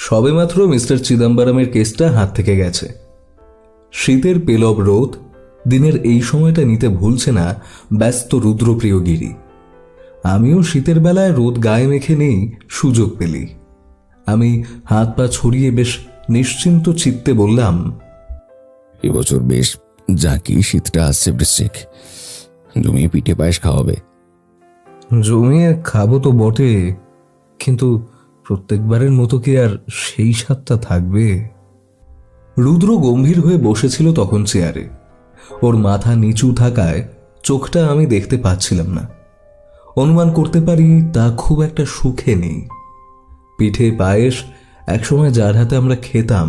সবেমাত্র মিস্টার চিদম্বরমের কেসটা হাত থেকে গেছে। শীতের পেলব রোদ দিনের এই সময়টা নিতে ভুলছে না ব্যস্ত রুদ্রপ্রিয় গিরি। আমিও শীতের বেলায় রোদ গায়ে মেখে নেই সুযোগ পেলি। আমি হাত পা ছড়িয়ে বেশ নিশ্চিন্ত চিত্তে বললাম, এবছর বেশ জাঁকি শীতটা আসছে বৃশ্চিক, জমিয়ে পিঠে পায়েস খাওয়াবে। জমিয়ে খাবো তো বটে, কিন্তু প্রত্যেকবারের মতো কি আর সেই স্বাদটা থাকবে? রুদ্র গম্ভীর হয়ে বসেছিল তখন চেয়ারে। ওর মাথা নিচু থাকায় চোখটা আমি দেখতে পাচ্ছিলাম না। অনুমান করতে পারি তা খুব একটা সুখে নেই। পিঠে পায়েস একসময় যার হাতে আমরা খেতাম,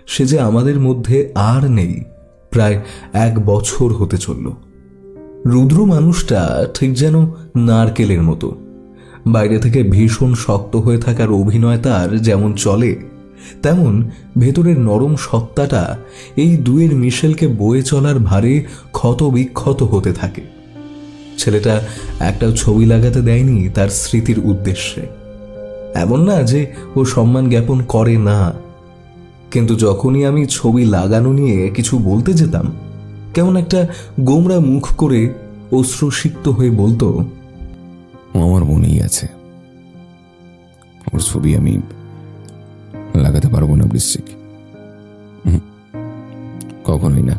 সে যে আমাদের মধ্যে আর নেই প্রায় 1 বছর হতে চলল। রুদ্র মানুষটা ঠিক যেন নারকেলের মতো, বাইরে থেকে ভীষণ শক্ত হয়ে থাকার অভিনয় তার যেমন চলে, তেমন ভেতরের নরম সত্তাটা এই দুয়ের মিশেলকে বয়ে চলার ভারে ক্ষত বিক্ষত হতে থাকে। ছেলেটা একটাও ছবি লাগাতে দেয়নি তার স্মৃতির উদ্দেশ্যে। এমন না যে ও সম্মান জ্ঞাপন করে না, কিন্তু যখনই আমি ছবি লাগানো নিয়ে কিছু বলতে যেতাম, কেমন একটা গোমরা মুখ করে অশ্রুসিক্ত হয়ে বলতো, আমার মনেই আছে, ওর ছবি আমি লাগাতে পারবো না বৃশ্চিক, কখনোই না।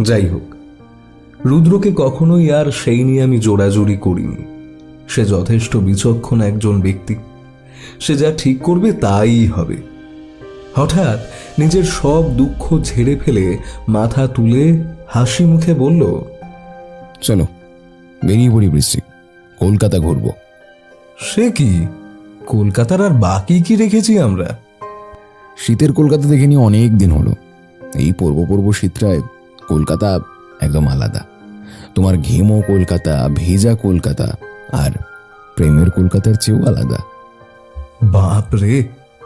যাই হোক, রুদ্রকে কখনোই আর সেই নিয়ে আমি জোড়াজুড়ি করিনি। সে যথেষ্ট বিচক্ষণ একজন ব্যক্তি, সে যা ঠিক করবে তাই হবে। হঠাৎ নিজের সব দুঃখ ঝেড়ে ফেলে মাথা তুলে হাসি মুখে বলল, চলো বেরিয়ে পড়ি বৃশ্চিক, কলকাতা ঘুরবো। সে কি, কলকাতার আর বাকি কি রেখেছি আমরা? শীতের কলকাতা দেখে নিয়ে অনেক দিন হলো। এই পর্ব শীতটায় কলকাতা একদম আলাদা। তোমার ঘেমো কলকাতা, ভেজা কলকাতা আর প্রেমের কলকাতার চেয়েও আলাদা। বাপ রে,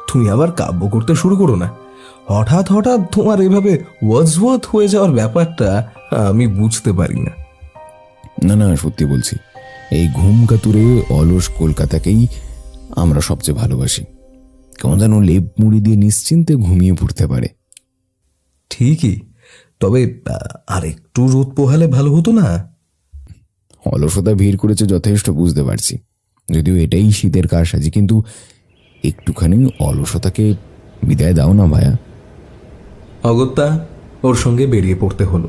তুমি আবার কাব্য করতে শুরু করো না। হঠাৎ হঠাৎ তোমার এভাবে ওয়ার্ডসওয়ার্থ হয়ে যাওয়ার ব্যাপারটা আমি বুঝতে পারি না। না, সত্যি বলছি, এই ঘুম কাতুরে অলস কলকাতাকেই আমরা সবচেয়ে ভালোবাসি। কেমন যেন লেপ মুড়ি দিয়ে নিশ্চিন্তে ঘুমিয়ে পড়তে পারে। ঠিকই, তবে আর একটু রোদ পোহালে ভালো হতো না? অলসতা ভিড় করেছে যথেষ্ট, বুঝতে পারছি, যদিও এটাই শীতের কারসাজি, কিন্তু একটুখানি অলসতাকে বিদায় দাও না ভায়া। অগত্যা ওর সঙ্গে বেরিয়ে পড়তে হলো।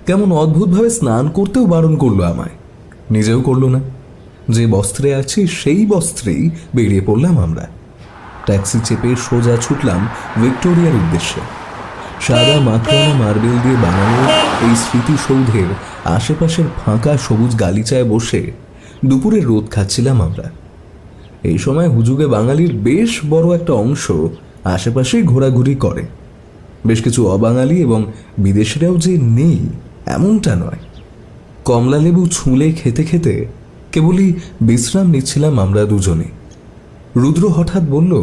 কেমন অদ্ভুতভাবে স্নান করতেও বারণ করলো আমায়, নিজেও করলো না। যে বস্ত্রে আছি সেই বস্ত্রেই বেরিয়ে পড়লাম আমরা। ট্যাক্সি চেপে সোজা ছুটলাম ভিক্টোরিয়ার উদ্দেশ্যে। সাদা মাখরানা মার্বেল দিয়ে বানানো এই স্মৃতিসৌধের আশেপাশের ফাঁকা সবুজ গালিচায় বসে দুপুরে রোদ খাচ্ছিলাম আমরা। এই সময় হুজুগে বাঙালির বেশ বড় একটা অংশ আশেপাশেই ঘোরাঘুরি করে। বেশ কিছু অবাঙালি এবং বিদেশিরাও যে নেই এমনটা নয়। কমলা লেবু ছুঁলে খেতে খেতে কেবলই বিশ্রাম নিচ্ছিলাম আমরা দুজনে। রুদ্র হঠাৎ বলল,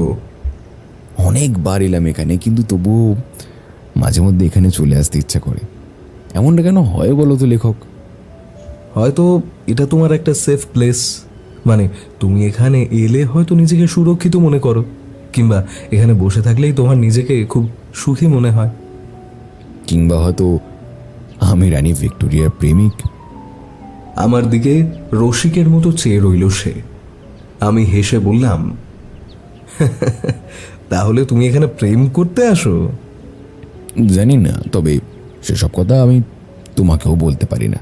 অনেকবার এলাম এখানে, কিন্তু তবুও মাঝে মধ্যে এখানে চলে আসতে ইচ্ছা করে। এমনটা কেন হয় বলো তো লেখক? হয়তো এটা তোমার একটা সেফ প্লেস, মানে তুমি এখানে এলে হয়তো নিজেকে সুরক্ষিত মনে করো, কিংবা এখানে বসে থাকলেই তোমার নিজেকে খুব সুখী মনে হয়। কিংবা হয়তো আমি রানী ভিক্টোরিয়ার প্রেমিক। আমার দিকে রসিকের মতো চেয়ে রইল সে। আমি হেসে বললাম, তাহলে তুমি এখানে প্রেম করতে আসো? জানি না, তবে সেসব কথা আমি তোমাকেও বলতে পারি না।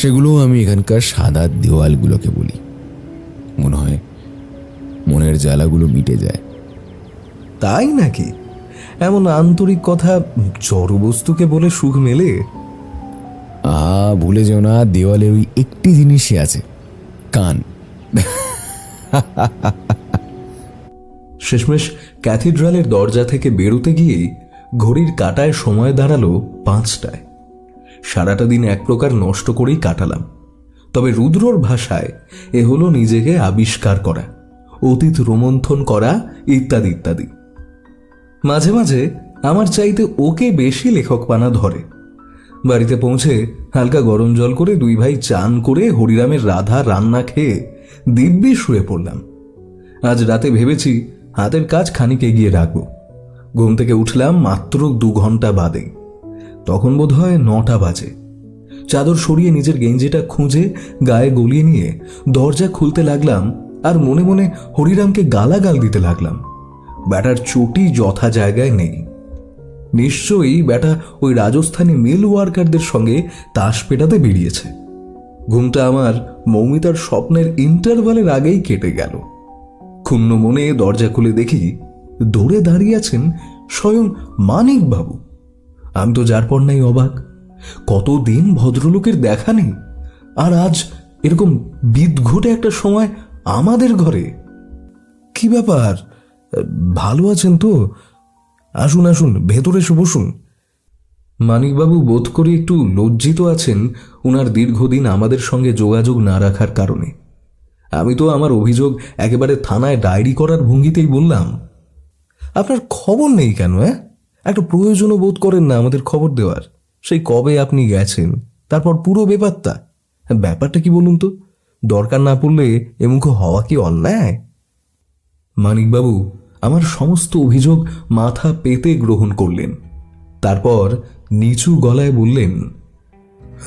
সেগুলো আমি এখানকার সাদা দেওয়ালগুলোকে বলি। মনে হয় মনের জ্বালাগুলো মিটে যায়। তাই নাকি? এমন আন্তরিক কথা জড়বস্তুকে বলে সুখ মেলে? ভুলে যেও না, দেওয়ালের ওই একটি জিনিসই আছে, কান। শেষমেশ ক্যাথিড্রালের দরজা থেকে বেরোতে গিয়েই ঘড়ির কাঁটায় সময় দাঁড়ালো 5টায়। সারাটা দিন এক প্রকার নষ্ট করেই কাটালাম। তবে রুদ্রর ভাষায় এ হলো নিজেকে আবিষ্কার করা, অতীত রোমন্থন করা, ইত্যাদি ইত্যাদি। মাঝে মাঝে আমার চাইতে ওকে বেশি লেখকপানা ধরে। বাড়িতে পৌঁছে হালকা গরম জল করে 2 ভাই চান করে হরিরামের রাধা রান্না খেয়ে দিব্যি শুয়ে পড়লাম। আজ রাতে ভেবেছি হাতের কাজ খানিক এগিয়ে রাখবো। ঘুম থেকে উঠলাম মাত্র 2 ঘন্টা বাদে। তখন বোধ হয় 9টা বাজে। চাদর সরিয়ে নিজের গেঞ্জিটা খুঁজে গায়ে গলিয়ে নিয়ে দরজা খুলতে লাগলাম, আর মনে মনে হরিরামকে গালাগাল দিতে লাগলাম। ব্যাটার চটি যথা জায়গায় নেই। নিশ্চয়ই ব্যাটা ওই রাজস্থানী মিল ওয়ার্কারদের সঙ্গে তাস পেটাতে বেরিয়েছে। ঘুমটা আমার মৌমিতার স্বপ্নের ইন্টারভালের আগেই কেটে গেল। ক্ষুণ্ণ মনে দরজা খুলে দেখি দৌড়ে দাঁড়িয়ে আছেন স্বয়ং মানিক বাবু। আমি তো যার পর নাই অবাক। কতদিন ভদ্রলোকের দেখা নেই, আর আজ এরকম বিদঘটে একটা সময় আমাদের ঘরে। কি ব্যাপার, ভালো আছেন তো? আসুন আসুন, ভেতরে এসে বসুন। মানিকবাবু বোধ করে একটু লজ্জিত আছেন ওনার দীর্ঘদিন আমাদের সঙ্গে যোগাযোগ না রাখার কারণে। আমি তো আমার অভিযোগ একেবারে থানায় ডায়েরি করার ভঙ্গিতেই বললাম, আপনার খবর নেই কেন? একটা প্রয়োজনও বোধ করেন না আমাদের খবর দেওয়ার? সেই কবে আপনি গেছেন, তারপর পুরো ব্যাপারটা কি বলুন তো? দরকার না পড়লে এমুখ হওয়া কি অন্যায়? মানিকবাবু আমার সমস্ত অভিযোগ মাথা পেতে গ্রহণ করলেন। তারপর নিচু গলায় বললেন,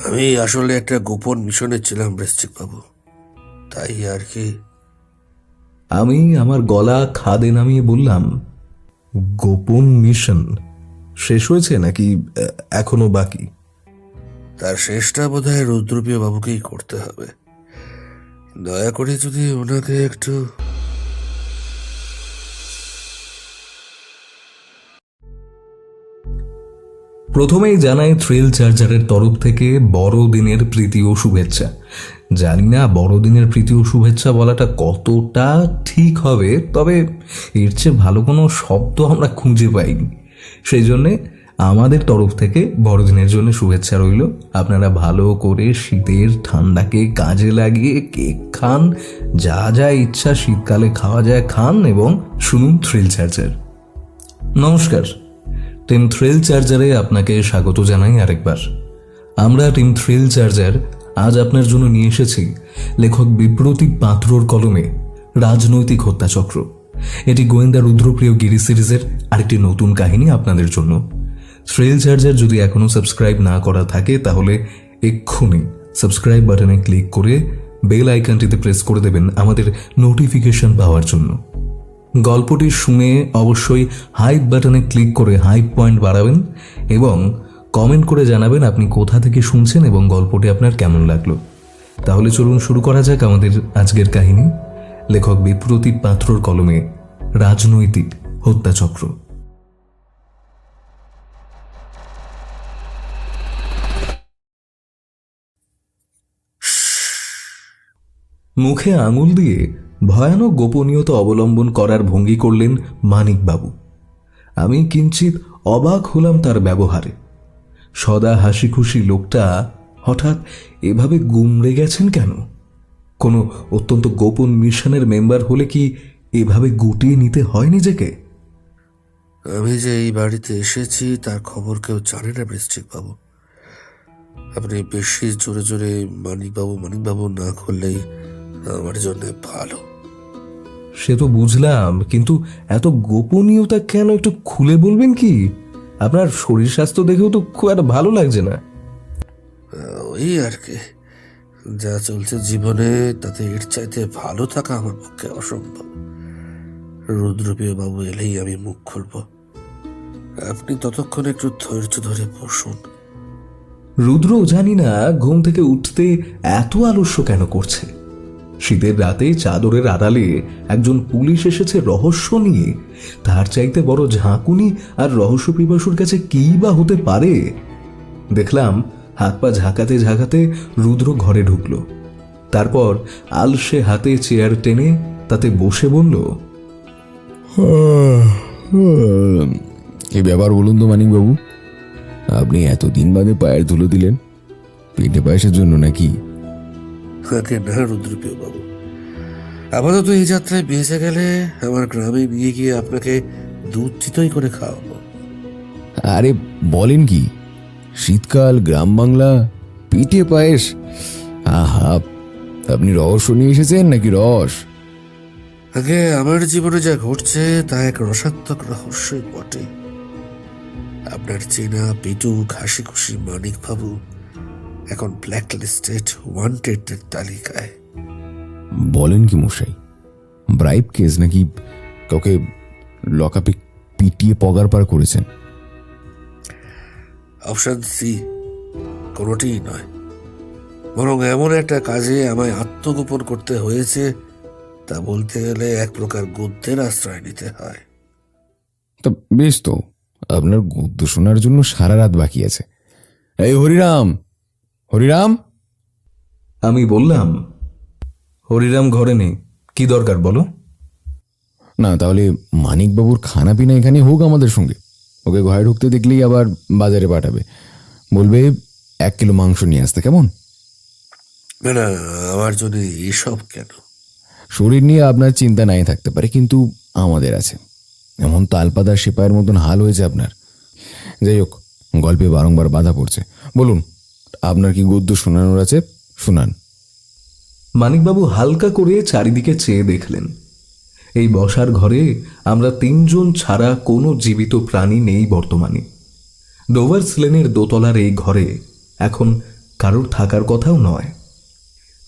আমি আসলে একটা গোপন মিশনে ছিলাম বৃশ্চিক বাবু, তাই আর কি। আমি আমার গলা খাদে নামিয়ে বললাম, গোপন মিশন শেষ হয়েছে নাকি এখনো বাকি? তার শেষটা বোধহয় রুদ্রপ্রিয় বাবুকেই করতে হবে। দয়া করে যদি ওনাকে একটু। প্রথমেই জানাই থ্রিল চার্জারের তরফ থেকে বড়দিনের প্রীতি ও শুভেচ্ছা। জানি না বড়দিনের প্রীতি ও শুভেচ্ছা বলাটা কতটা ঠিক হবে, তবে এর চেয়ে ভালো কোনো শব্দ আমরা খুঁজে পাইনি। সেই জন্যে আমাদের তরফ থেকে বড়দিনের জন্য শুভেচ্ছা রইল। আপনারা ভালো করে শীতের ঠান্ডাকে কাজে লাগিয়ে কেক খান, যা যা ইচ্ছা শীতকালে খাওয়া যায় খান, এবং শুনুন থ্রিল চার্জার। নমস্কার, টিম থ্রিল চার্জারে আপনাকে স্বাগত জানাই আরেকবার। আমরা টিম থ্রিল চার্জার আজ আপনার জন্য নিয়ে এসেছি লেখক বিপ্রতীপ পাত্রর কলমে রাজনৈতিক হত্যাচক্র। এটি গোয়েন্দা রুদ্রপ্রিয় গিরি সিরিজের আরেকটি নতুন কাহিনী আপনাদের জন্য। থ্রিল চার্জার যদি এখনো সাবস্ক্রাইব না করা থাকে তাহলে এক্ষুনি সাবস্ক্রাইব বাটনে ক্লিক করে বেল আইকনটিতে প্রেস করে দেবেন আমাদের নোটিফিকেশন পাওয়ার জন্য। গল্পটি শুনে অবশ্যই হাইপ বাটনে ক্লিক করে হাইপ পয়েন্ট বাড়াবেন এবং কমেন্ট করে জানাবেন আপনি কোথা থেকে শুনছেন এবং গল্পটি আপনার কেমন লাগলো। তাহলে চলুন শুরু করা যাক আমাদের আজকের কাহিনী, লেখক বিপ্রতীপ পাত্রর কলমে রাজনৈতিক হত্যাচক্র। মুখে আঙুল দিয়ে ভয়ানক গোপনীয়তা অবলম্বন করার ভঙ্গি করলেন মানিকবাবু। আমি কিঞ্চিত অবাক হলাম তার ব্যবহারে। সদা হাসি খুশি লোকটা হঠাৎ এভাবে গুমড়ে গেছেন কেন? কোনো অত্যন্ত গোপন মিশনের মেম্বার হলে কি এভাবে গুটিয়ে নিতে হয় নিজেকে? আমি যে এই বাড়িতে এসেছি তার খবর কেউ জানে না বৃশ্চিক বাবু। আপনি বেশি জোরে জোরে মানিকবাবু না করলেই আমার জন্য ভালো। সে তো বুঝলাম, কিন্তু এত গোপনীয়তা কেন একটু খুলে বলবেন কি? আপনার শরীর স্বাস্থ্য দেখেও তো খুব একটা ভালো লাগছে না। ওই আর কি, যা চলছে জীবনে তাতে এর চাইতে ভালো থাকা আমার পক্ষে অসম্ভব। রুদ্রপ্রিয় বাবু এলেই আমি মুখ খুলব। আপনি ততক্ষণ একটু ধৈর্য ধরে বসুন। রুদ্র জানি না ঘুম থেকে উঠতে এত আলস্য কেন করছে। শীতের রাতে চাদরের আড়ালে একজন পুলিশ এসেছে রহস্য নিয়ে, তার চাইতে বড় ঝাঁকুনি আর রহস্য পিপাসুর কাছে কী বা হতে পারে? দেখলাম হাত পা ঝাঁকাতে ঝাঁকাতে রুদ্র ঘরে ঢুকলো। তারপর আলসে হাতে চেয়ার টেনে তাতে বসে বলল, কি ব্যাপার বলুন তো মানিকবাবু, আপনি এতদিন বাদে পায়ের ধুলো দিলেন? পেটে পায়েসের জন্য নাকি? আগে না রুদ্রপ্রিয় বাবু, আপাতত এই যাত্রায় বেঁচে গেলে আমার গ্রামে নিয়ে গিয়ে আপনাকে দুধ চিতই করে খাওয়াবো। আরে বলেন কি, শীতকাল, গ্রাম বাংলা, পিঠে পায়েস, আহা! আপনি রহস্য নিয়ে এসেছেন নাকি রস? আগে আমার জীবনে যা ঘটছে তা এক রসাত্মক রহস্যই বটে। আপনার চেনা পেটুক হাসি খুশি মানিক বাবু এখন ব্ল্যাক লিস্টেড ওয়ান্টেডের তালিকায়। বলেন কি মশাই, ব্রাইব কেস নাকি? কাউকে লকআপে পিটিয়ে পগার পার করেছেন? অপশন সি কোনোটিই নয়, বরং এমন একটা কাজে আমায় আত্মগোপন করতে হয়েছে, তা বলতে গেলে এক প্রকার গদ্যের আশ্রয় নিতে হয়। তা বেশ, তো আপনার গদ্য শোনার জন্য সারা রাত বাকি আছে। এই হরিরাম, হরিরাম! আমি বললাম, হরিরাম ঘরে নেই, কি দরকার বলো? না, তাহলে মানিকবাবুর খানা পিনা এখানে হোক আমাদের সঙ্গে। ওকে ঘরে ঢুকতে দেখলেই আবার বাজারে পাঠাবে, বলবে 1 কিলো মাংস নিয়ে আসতে, কেমন? না না, আমার জন্য এসব কেন? শরীর নিয়ে আপনার চিন্তা নাই থাকতে পারে, কিন্তু আমাদের আছে। এমন তালপাতার সেপাইয়ের মতন হাল হয়েছে আপনার। যাই হোক, গল্পে বারংবার বাধা পড়ছে। বলুন, আপনার কি গদ্য শোনানোর আছে? শোনান। মানিকবাবু হালকা করে চারিদিকে চেয়ে দেখলেন। এই বসার ঘরে আমরা 3 জন ছাড়া কোনো জীবিত প্রাণী নেই বর্তমানে। ডোভার্স লেনের দোতলার এই ঘরে এখন কারোর থাকার কথাও নয়।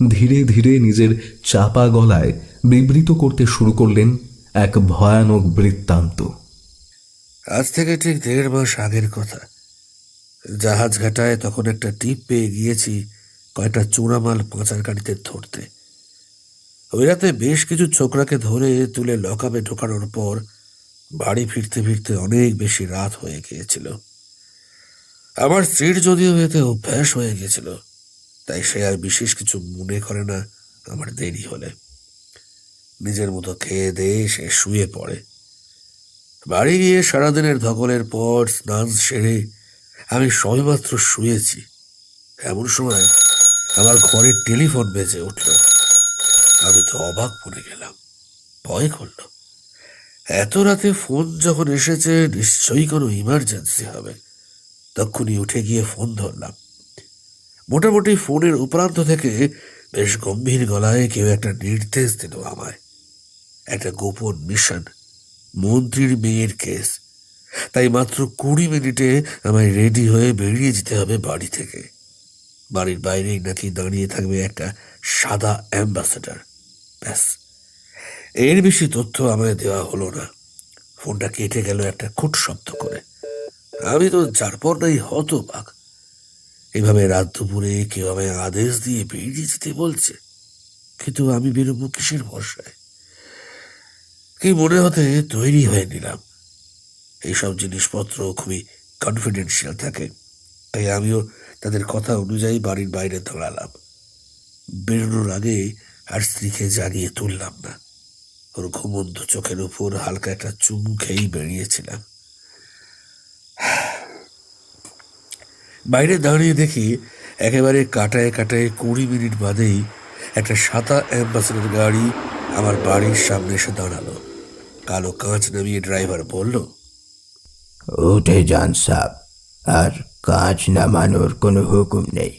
ধীরে ধীরে নিজের চাপা গলায় বিবৃত করতে শুরু করলেন এক ভয়ানক বৃত্তান্ত। আজ থেকে ঠিক 1.5 মাস আগের কথা। জাহাজ ঘাটায় তখন একটা টিপ পেয়ে গিয়েছি কয়েকটা চোরামাল পাচারকারীতে ধরতে। ওই রাতে বেশ কিছু ছোকরাকে ধরে তুলে লকআপে ঢোকানোর পর বাড়ি ফিরতে ফিরতে অনেক বেশি রাত হয়ে গিয়েছিল। আমার স্ত্রীর যদিও এতে অভ্যাস হয়ে গিয়েছিল, তাই সে আর বিশেষ কিছু মনে করে না আমার দেরি হলে। নিজের মতো খেয়ে দিয়ে সে শুয়ে পড়ে। বাড়ি গিয়ে সারাদিনের ধকলের পর স্নান সেরে আমি সবেমাত্র শুয়েছি, এমন সময় আমার ঘরের টেলিফোন বেজে উঠল। আমি তো অবাক পড়ে গেলাম, ভয় করল। এত রাতে ফোন যখন এসেছে, নিশ্চয়ই কোনো ইমার্জেন্সি হবে। তক্ষুনি উঠে গিয়ে ফোন ধরলাম। মোটামুটি ফোনের উপরান্ত থেকে বেশ গম্ভীর গলায় কেউ একটা নির্দেশ দিল আমায়। একটা গোপন মিশন, মন্ত্রীর মেয়ের কেস। তাই মাত্র 20 মিনিটে আমায় রেডি হয়ে বেরিয়ে যেতে হবে বাড়ি থেকে। বাড়ির বাইরেই নাকি দাঁড়িয়ে থাকবে একটা সাদা অ্যাম্বাসেডর। ব্যাস, এর বেশি তথ্য আমায় দেওয়া হলো না। ফোনটা কেটে গেল একটা খুট শব্দ করে। আমি তো যার পর নাই হতবাক। এভাবে রাত দুপুরে কেউ আমায় আদেশ দিয়ে বেরিয়ে যেতে বলছে, কিন্তু আমি বেরোবো কিসের ভরসায়? কি মনে হতে তৈরি হয়ে নিলাম। এইসব জিনিসপত্র খুবই কনফিডেন্সিয়াল থাকে, তাই আমিও তাদের কথা অনুযায়ী বাড়ির বাইরে দাঁড়ালাম। বেরোনোর আগে আর স্ত্রীকে জাগিয়ে তুললাম না। ওর ঘুমন্ত চোখের উপর হালকা একটা চুমু খেয়েই বেরিয়েছিলাম। বাইরে দাঁড়িয়ে দেখি একেবারে কাটায় কাটায় 20 মিনিট বাদেই একটা সাদা অ্যাম্বাসেডর গাড়ি আমার বাড়ির সামনে এসে দাঁড়ালো। কালো কাঁচ নামিয়ে ড্রাইভার বলল, উঠে যান সাব, আর কাঁচ নামানোর কোনো হুকুম নেই,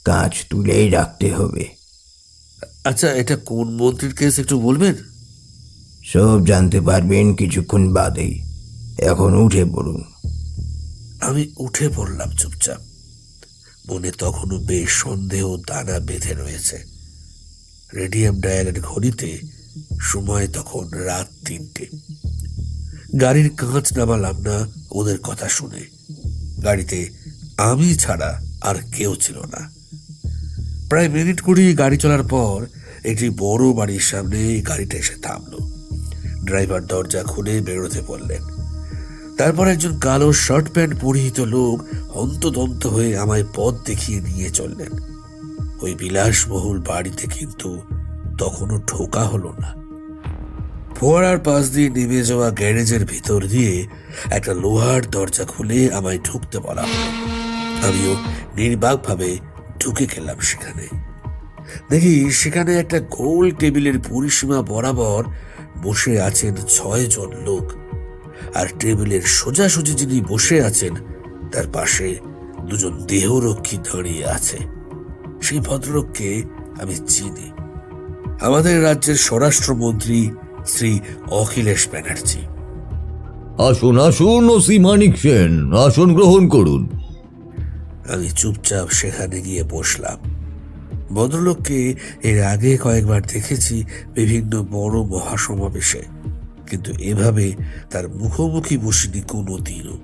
কাঁচ তুলেই রাখতে হবে। আচ্ছা, এটা কোন মন্ত্রীর কেস একটু বলবেন? সব জানতে পারবেন কিছুক্ষণ বাদেই, এখন উঠে পড়ুন। আমি উঠে পড়লাম চুপচাপ। মনে তখনও বেশ সন্দেহ দানা বেঁধে রয়েছে। রেডিয়াম ডায়ালের ঘড়িতে সময় তখন রাত 3টে। গাড়ির কাঁচ নামালাম না ওদের কথা শুনে। গাড়িতে আমি ছাড়া আর কেউ ছিল না। প্রায় মিনিট 20 গাড়ি চলার পর একটি বড় বাড়ির সামনে গাড়িটা এসে থামলো। ড্রাইভার দরজা খুলে বেরোতে বললেন। তারপর একজন কালো শার্ট প্যান্ট পরিহিত লোক হন্তদন্ত হয়ে আমায় পথ দেখিয়ে নিয়ে চললেন। ওই বিলাসবহুল বাড়িতে কিন্তু তখনও ঢোকা হলো না। ফোয়ারার পাশ দিয়ে নেমে যাওয়া গ্যারেজের ভিতর দিয়ে একটা লোহার দরজা খুলে আমায় ঢুকতে বলা হলো। আমিও নির্বাকভাবে ঢুকে গেলাম সেখানে। দেখি সেখানে একটা গোল টেবিলের পরিসীমা বরাবর বসে আছেন 6 জন লোক, আর টেবিলের সোজাসুজি যিনি বসে আছেন তার পাশে 2 জন দেহরক্ষী দাঁড়িয়ে আছে। সেই ভদ্রলোককে আমি চিনি। আমাদের রাজ্যের স্বরাষ্ট্রমন্ত্রী শ্রী অখিলেশ ব্যানার্জি। আসুন আসুন ওসি মানিক সেন, আসন গ্রহণ করুন। আমি চুপচাপ সেখানে গিয়ে বসলাম। ভদ্রলোককে এর আগে কয়েকবার দেখেছি বিভিন্ন বড় মহাসমাবেশে, কিন্তু এভাবে তার মুখোমুখি বসিনি কোনো দিনও।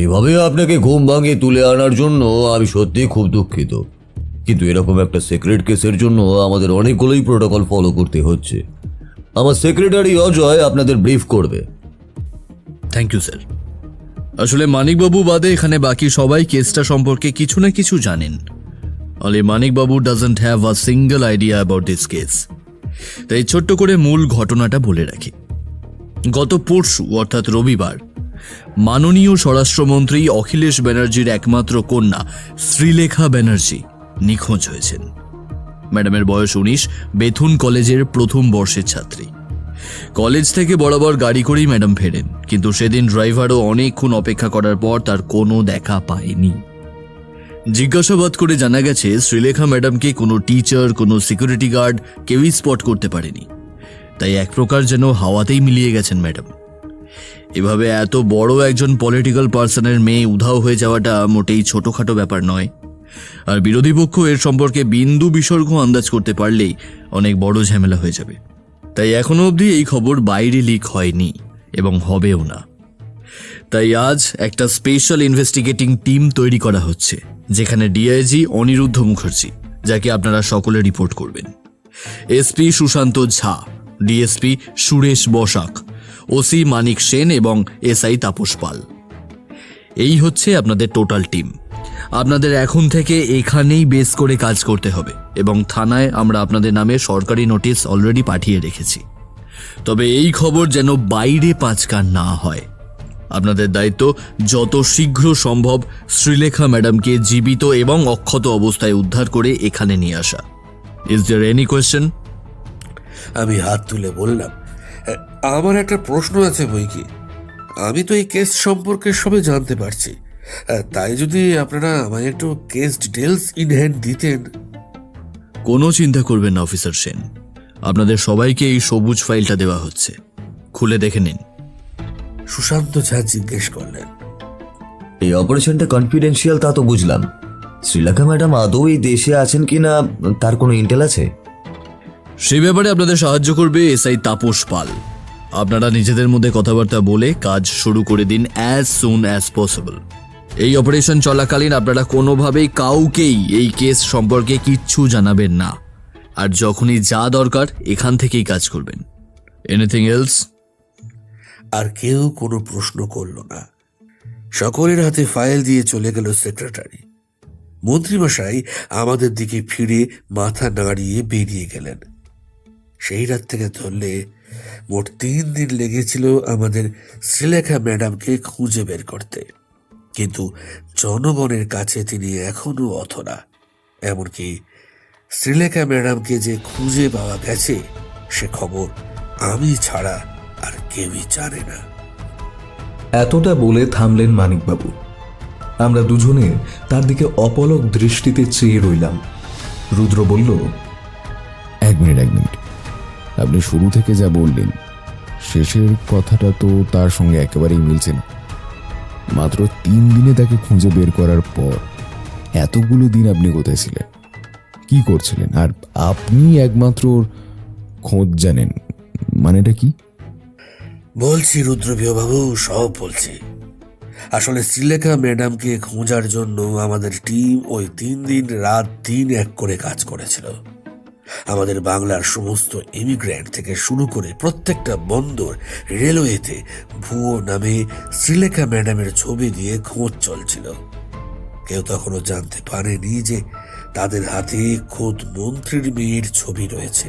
এভাবে আপনাকে ঘুম ভাঙিয়ে তুলে আনার জন্য আমি সত্যিই খুব দুঃখিত, কিন্তু এরকম একটা সিক্রেট কেসের জন্য আমাদের অনেকগুলোই প্রোটোকল ফলো করতে হচ্ছে। আমার সেক্রেটারি অজয় আপনাদের ব্রিফ করবে। Thank you sir. আসলে মানিকবাবু বাদে এখানে বাকি সবাই কেসটা সম্পর্কে কিছু না কিছু জানেন। অনলি মানিকবাবু doesn't have a single idea about this case. তাই ছোট্ট করে মূল ঘটনাটা বলে রাখি। গত পরশু অর্থাৎ রবিবার মাননীয় স্বরাষ্ট্রমন্ত্রী অখিলেশ ব্যানার্জির একমাত্র কন্যা শ্রীলেখা ব্যানার্জি নিখোঁজ হয়েছেন। ম্যাডামের বয়স 19, বেথুন কলেজের প্রথম বর্ষের ছাত্রী। কলেজ থেকে বরাবর গাড়ি করেই ম্যাডাম ফেরেন, কিন্তু সেদিন ড্রাইভারও অনেকক্ষণ অপেক্ষা করার পর তার কোনো দেখা পায়নি। জিজ্ঞাসাবাদ করে জানা গেছে শ্রীলেখা ম্যাডামকে কোনো টিচার, কোনো সিকিউরিটি গার্ড কেউই স্পট করতে পারেনি। তাই এক প্রকার যেন হাওয়াতেই মিলিয়ে গেছেন ম্যাডাম। এভাবে এত বড় একজন পলিটিক্যাল পার্সনের মেয়ে উধাও হয়ে যাওয়াটা মোটেই ছোটখাটো ব্যাপার নয়। আর বিরোধী পক্ষ এর সম্পর্কে বিন্দু বিসর্গ আন্দাজ করতে পারলেই অনেক বড় ঝামেলা হয়ে যাবে। তাই এখনো অবধি এই খবর বাইরে লিক হয়নি এবং হবেও না। তাই আজ একটা স্পেশাল ইনভেস্টিগেটিং টিম তৈরি করা হচ্ছে, যেখানে ডিআইজি অনিরুদ্ধ মুখার্জি, যাকে আপনারা সকলে রিপোর্ট করবেন, এসপি সুশান্ত ঝা, ডিএসপি সুরেশ বসাক, ওসি মানিক সেন এবং এসআই তাপস পাল। এই হচ্ছে আপনাদের টোটাল টিম। আপনাদের এখন থেকে এখানেই বেস করে কাজ করতে হবে এবং থানায় আমরা আপনাদের নামে সরকারি নোটিশ অলরেডি পাঠিয়ে রেখেছি। তবে এই খবর যেন বাইরে পাঁচকান না হয়। আপনাদের দায়িত্ব যত শীঘ্র সম্ভব শ্রীলেখা ম্যাডামকে জীবিত এবং অক্ষত অবস্থায় উদ্ধার করে এখানে নিয়ে আসা। Is there any question? আমি হাত তুলে বললাম, আমার একটা প্রশ্ন আছে বই কি। আমি তো এই কেস সম্পর্কে সবে জানতে পারছি, তাই যদি আপনারা আমায় একটু কেস ডিটেলস ইন হ্যান্ড দিতেন। কোনো চিন্তা করবেন না অফিসার সেন, আপনাদের সবাইকে এই সবুজ ফাইলটা দেওয়া হচ্ছে, খুলে দেখে নিন। সুশান্ত ঝা জিজ্ঞেস করলেন, এই অপারেশনটা কনফিডেন্সিয়াল তা তো বুঝলাম, শ্রীলেখা ম্যাডাম আদৌ এই দেশে আছেন কিনা তার কোনো ইন্টেল আছে? সে ব্যাপারে আপনাদের সাহায্য করবে এসআই তাপস পাল। আপনারা নিজেদের মধ্যে কথাবার্তা বলে কাজ শুরু করে দিন অ্যাজ সুন অ্যাজ পসিবল। এই অপারেশন চলাকালীন আপনারা কোনোভাবেই কাউকেই এই কেস সম্পর্কে কিচ্ছু জানাবেন না, আর যখনই যা দরকার এখান থেকেই কাজ করবেন। Anything else? আর কেউ কোনো প্রশ্ন করল না। সকলের হাতে ফাইল দিয়ে চলে গেল সেক্রেটারি। মন্ত্রীমশাই আমাদের দিকে ফিরে মাথা নাড়িয়ে বেরিয়ে গেলেন। সেই রাত থেকে ধরলে মোট 3 দিন লেগেছিল আমাদের শ্রীলেখা ম্যাডামকে খুঁজে বের করতে, কিন্তু জনগণের কাছে তিনি এখনো অথরা। এমনকি শ্রীলেখা ম্যাডামকে যে খুঁজে পাওয়া গেছে সে খবর আমি ছাড়া আর কেউই জানে না। এতটা বলে থামলেন মানিকবাবু। আমরা দুজনে তার দিকে অপলক দৃষ্টিতে চেয়ে রইলাম। রুদ্র বলল, এক মিনিট, আপনি শুরু থেকে যা বললেন শেষের কথাটা তো তার সঙ্গে একেবারেই মিলছে না। মাত্র 3 দিনে তাকে খুঁজে বের করার পর এতগুলো দিন আপনি কোথায় ছিলেন, কি করছিলেন? আর আপনি একমাত্র খোঁজ জানেন, মানেটা কি? বলছি রুদ্রপ্রিয় বাবু, সব বলছি। আসলে শ্রীলেখা ম্যাডামকে খোঁজার জন্য আমাদের টিম ওই 3 দিন রাত দিন এক করে কাজ করেছিল। আমাদের বাংলার সমস্ত ইমিগ্রেন্ট থেকে শুরু করে প্রত্যেকটা বন্দর, রেলওয়েতে ভুয়ো নামে শ্রীলেখা ম্যাডামের ছবি দিয়ে খোঁজ চলছিল। কেউ তখনও জানতে পারেনি যে তাদের হাতে খোদ মন্ত্রীর মেয়ের ছবি রয়েছে।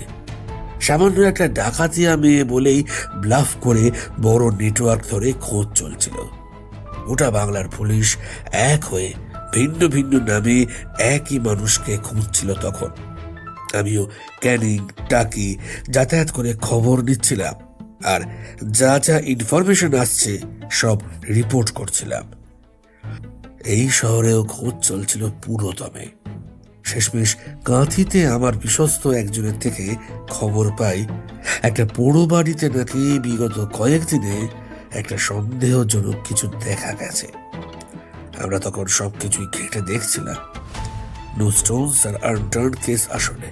সামান্য একটা ডাকাতিয়া মেয়ে বলেই ব্লাফ করে বড় নেটওয়ার্ক ধরে খোঁজ চলছিল। গোটা বাংলার পুলিশ এক হয়ে ভিন্ন ভিন্ন নামে একই মানুষকে খুঁজছিল তখন। আমিও ক্যানিং, টাকি যাতায়াত করে খবর নিচ্ছিলাম, আর যা যা ইনফরমেশন আসছে সব রিপোর্ট করছিলাম। এই শহরেও খোঁজ চলছিল পুরোদমে। শেষমেশ কাঁথিতে আমার বিশ্বস্ত একজনের থেকে খবর পাই একটা পোড়ো বাড়িতে নাকি বিগত কয়েকদিনে একটা সন্দেহজনক কিছু দেখা গেছে। আমরা তখন সবকিছুই ঘেঁটে দেখছিলাম। নো স্টোনস আর আনটার্ন কেস আসলে।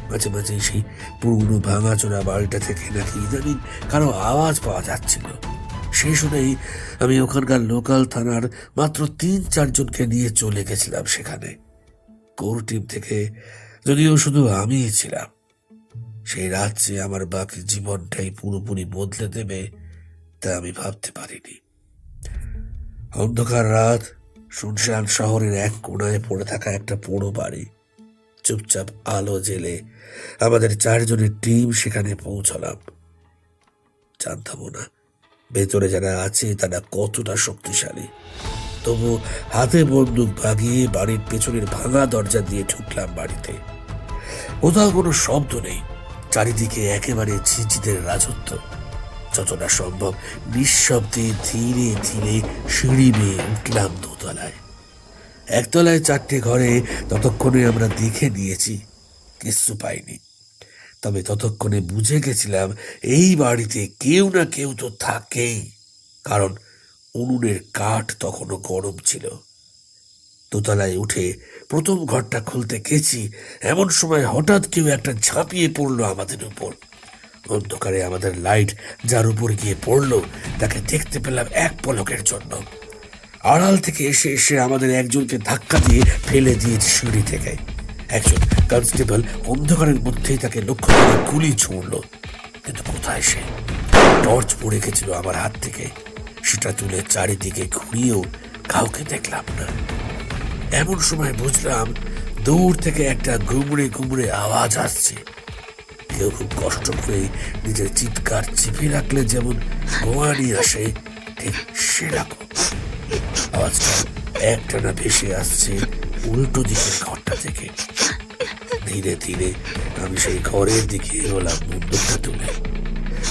মাঝে মাঝে সেই পুরনো ভাঙাচোরা বাড়িটা থেকে নাকি ইদানিং কারো আওয়াজ পাওয়া যাচ্ছিল। সেই শুনেই আমি ওখানকার লোকাল থানার মাত্র 3-4 জনকে নিয়ে চলে গেছিলাম সেখানে। কোর টিম থেকে যদিও শুধু আমিই ছিলাম। সেই রাত যে আমার বাকি জীবনটাই পুরোপুরি বদলে দেবে তা আমি ভাবতে পারিনি। অন্ধকার রাত, শুনশান শহরের এক কোণায় পড়ে থাকা একটা পোড়ো বাড়ি। চুপচাপ আলো জেলে আমাদের 4 জনের টিম সেখানে পৌঁছলাম। জানতামও না ভেতরে যারা আছে তারা কতটা শক্তিশালী। তবু হাতে বন্দুক ভাগিয়ে বাড়ির পেছনের ভাঙা দরজা দিয়ে ঢুকলাম বাড়িতে। কোথাও কোনো শব্দ নেই, চারিদিকে একেবারে ঝিঁঝিদের রাজত্ব। যতটা সম্ভব নিঃশব্দে ধীরে ধীরে সিঁড়ি বেয়ে উঠলাম দোতলায়। একতলায় 4টে ঘরে ততক্ষণে আমরা দেখে নিয়েছি, কিচ্ছু পাইনি। তবে ততক্ষণে বুঝে গেছিলাম এই বাড়িতে কেউ না কেউ তো থাকেই, কারণ উনুনের কাঠ তখনও গরম ছিল। দোতলায় উঠে প্রথম ঘরটা খুলতে গেছি, এমন সময় হঠাৎ কেউ একটা ঝাঁপিয়ে পড়লো আমাদের উপর। অন্ধকারে আমাদের লাইট যার উপর গিয়ে পড়লো তাকে দেখতে পেলাম এক পলকের জন্য। আড়াল থেকে এসে এসে আমাদের একজনকে ধাক্কা দিয়ে ফেলে দিয়েছে সিঁড়ি থেকে। একজন কনস্টেবল অন্ধকারের মধ্যেই তাকে লক্ষ্য করে গুলি ছুঁড়ল। কিন্তু কোথায় সে? টর্চ পড়ে গেছিল আমার হাত থেকে। সেটা তুলে চারিদিকে ঘুরিয়েও কাউকে দেখলাম না। এমন সময় বুঝলাম দূর থেকে একটা গুমড়ে গুমড়ে আওয়াজ আসছে। কেউ খুব কষ্ট করে নিজের চিৎকার চিপে রাখলে যেমন গোয়ানি আসে, ঠিক সেরকম আওয়াজটা একটানা ভেসে আসছে উল্টো দিকের ঘরটা থেকে। ধীরে ধীরে আমি সেই ঘরের দিকে এগোলাম বন্দুকটা তুলে।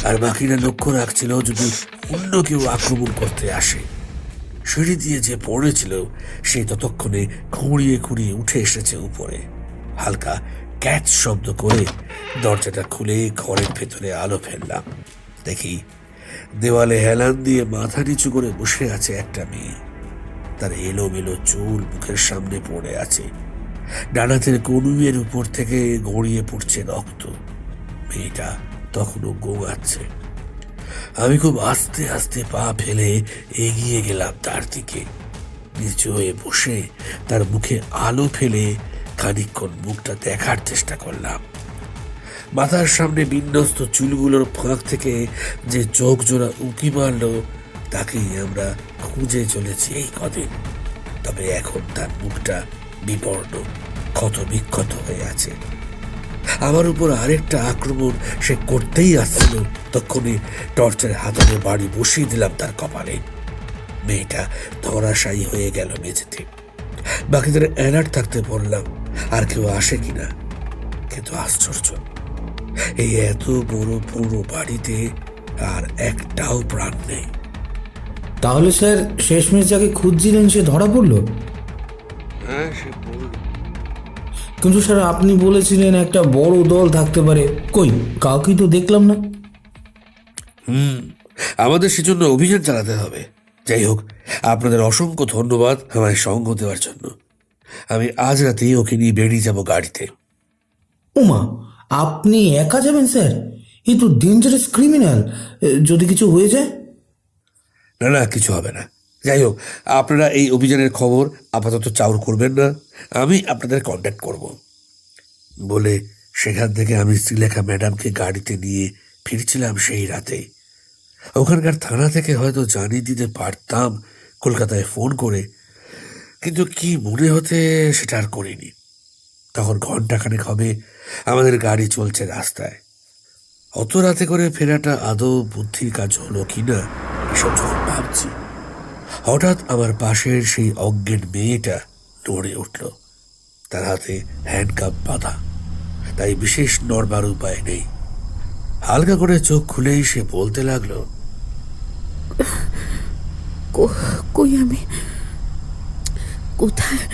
আর বাকিরা লক্ষ্য রাখছিল যদি অন্য কেউ আক্রমণ করতে আসে। সিঁড়ি দিয়ে যে পড়েছিল সে ততক্ষণে খুঁড়িয়ে খুঁড়িয়ে উঠে এসেছে উপরে। হালকা ক্যাচ শব্দ করে দরজাটা খুলে ঘরের ভেতরে আলো ফেললাম। দেখি দেওয়ালে হেলান দিয়ে মাথা নিচু করে বসে আছে একটা মেয়ে। তার এলোমেলো চুল মুখের সামনে পড়ে আছে। ডানাতের কনুইয়ের উপর থেকে গড়িয়ে পড়ছে রক্ত। মেয়েটা তখনও গোঙাচ্ছে। আমি খুব আস্তে আস্তে পা ফেলে এগিয়ে গেলাম তার দিকে। নিচু হয়ে বসে তার মুখে আলো ফেলে খানিকক্ষণ মুখটা দেখার চেষ্টা করলাম। মাথার সামনে বিন্যস্ত চুলগুলোর ফাঁক থেকে যে চোখ জোড়া উঁকি মারল তাকেই আমরা খুঁজে চলেছি এই কদিন। তবে এখন তার মুখটা বিবর্ণ, ক্ষত বিক্ষত হয়ে আছে। আমার উপর আরেকটা আক্রমণ সে করতেই আসছিল। তখনই টর্চের হাতানে বাড়ি বসিয়ে দিলাম তার কপালে। মেয়েটা ধরাশায়ী হয়ে গেল মেঝেতে। বাকিদের অ্যালার্ট থাকতে বললাম আর কেউ আসে কিনা। কিন্তু আশ্চর্য, এই এত বড় পুরো বাড়িতে আর একটাও প্রাণ নেই। তাহলে স্যার শেষমেশ যাকে খুঁজছিলেন সে ধরা পড়লো? হ্যাঁ, সে বলল। কিন্তু স্যার আপনি বলেছিলেন একটা বড় দল থাকতে পারে, কই কাউকেই তো দেখলাম না। আমাদের সেজন্য অভিযান চালাতে হবে। যাই হোক, আপনাদের অসংখ্য ধন্যবাদ আমায় সঙ্গ দেওয়ার জন্য। আমি আজ রাতেই ওকে নিয়ে বেরিয়ে যাব গাড়িতে। উমা, আপনি একা যাবেন স্যার? এই তো ডেঞ্জারাস ক্রিমিনাল, যদি কিছু হয়ে যায়। না না, কিছু হবে না। যাই হোক, আপনারা এই অভিযানের খবর আপাতত চাউর করবেন না, আমি আপনাদের কন্ট্যাক্ট করব বলে সেখান থেকে আমি শ্রীলেখা ম্যাডামকে গাড়িতে নিয়ে ফিরছিলাম সেই রাতে। ওখানকার থানা থেকে হয়তো জানিয়ে দিতে পারতাম কলকাতায় ফোন করে, কিন্তু কি মনে হতে সেটা আর করিনি। তখন ঘন্টাখানেক হবে আমাদের গাড়ি চলছে রাস্তায়। অত রাতে করে ফেরাটা আদৌ বুদ্ধির কাজ হলো কিনা এসব যখন ভাবছি, হঠাৎ আমার পাশের সেই অজ্ঞান মেয়েটা নড়ে উঠল। তার হাতে হ্যান্ডকাপ বাঁধা, তাই বিশেষ নড়বার উপায় নেই। হালকা করে চোখ খুলেই সে বলতে লাগলো, কই আমি? কোথায়?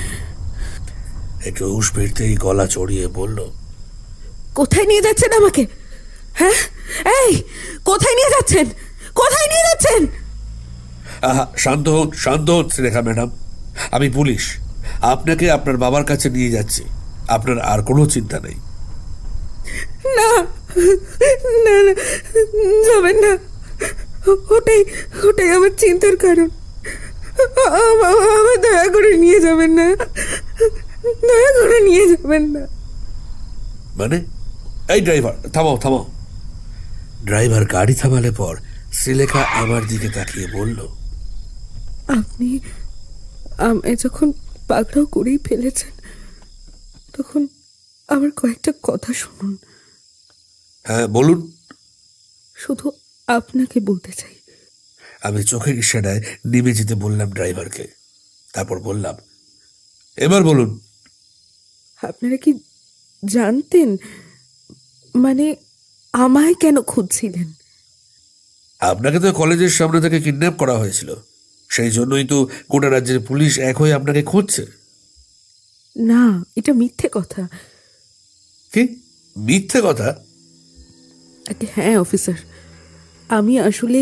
একটু হুঁশ ফিরতেই গলা চড়িয়ে বলল, কোথায় নিয়ে যাচ্ছেন আমাকে? হ্যাঁ, এই কোথায় নিয়ে যাচ্ছেন? কোথায় নিয়ে যাচ্ছেন? আহা, শান্ত হন শ্রীলেখা ম্যাডাম। আমি পুলিশ, আপনাকে আপনার বাবার কাছে নিয়ে যাচ্ছি। আপনার আর কোনো চিন্তা নেই। না না না, যাবেন না। ওটাই ওটাই আমার চিন্তার কারণ। আমার দয়া করে নিয়ে যাবেন না, দয়া করে নিয়ে যাবেন না। মানে? এই ড্রাইভার, থামাও। ড্রাইভার গাড়ি থামালে পর শ্রীলেখা আমার দিকে তাকিয়ে বলল, আপনি আমায় যখন পাকড়াও করেই ফেলেছেন, তখন আমার কয়েকটা কথা শুনুন। হ্যাঁ বলুন। শুধু আপনাকে বলতে চাই। আমি চোখের ইশারায় নেমে যেতে বললাম ড্রাইভারকে। তারপর বললাম, এবার বলুন। আপনারা কি জানতেন, মানে আমায় কেন খুঁজছিলেন? আপনাকে তো কলেজের সামনে থেকে কিডন্যাপ করা হয়েছিল, সেই জন্যই তো গোটা রাজ্যের পুলিশ এক হয়ে আপনাকে খুঁজছে। না, এটা মিথ্যে কথা। কি মিথ্যে কথা? হ্যাঁ অফিসার, আমি আসলে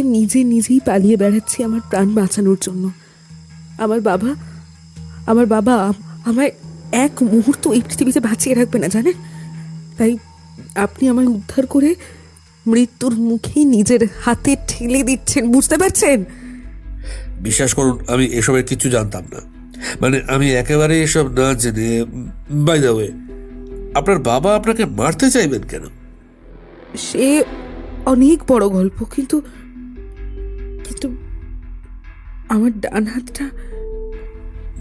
নিজেই পালিয়ে বেড়াচ্ছি আমার প্রাণ বাঁচানোর জন্য। আমার বাবা আমায় এক মুহূর্ত এই পৃথিবীতে বাঁচিয়ে রাখবে না, জানেন? তাই আপনি আমায় উদ্ধার করে মৃত্যুর মুখেই নিজের হাতে ঠেলে দিচ্ছেন, বুঝতে পারছেন? বিশ্বাস করুন, আমি এসবের কিছু জানতাম না। মানে আমি একেবারে এসব না জেনে। বাই দ্য ওয়ে, আপনার বাবা আপনাকে মারতে চাইবেন কেন? সে অনেক বড় গল্প, কিন্তু আমার ডান হাতটা।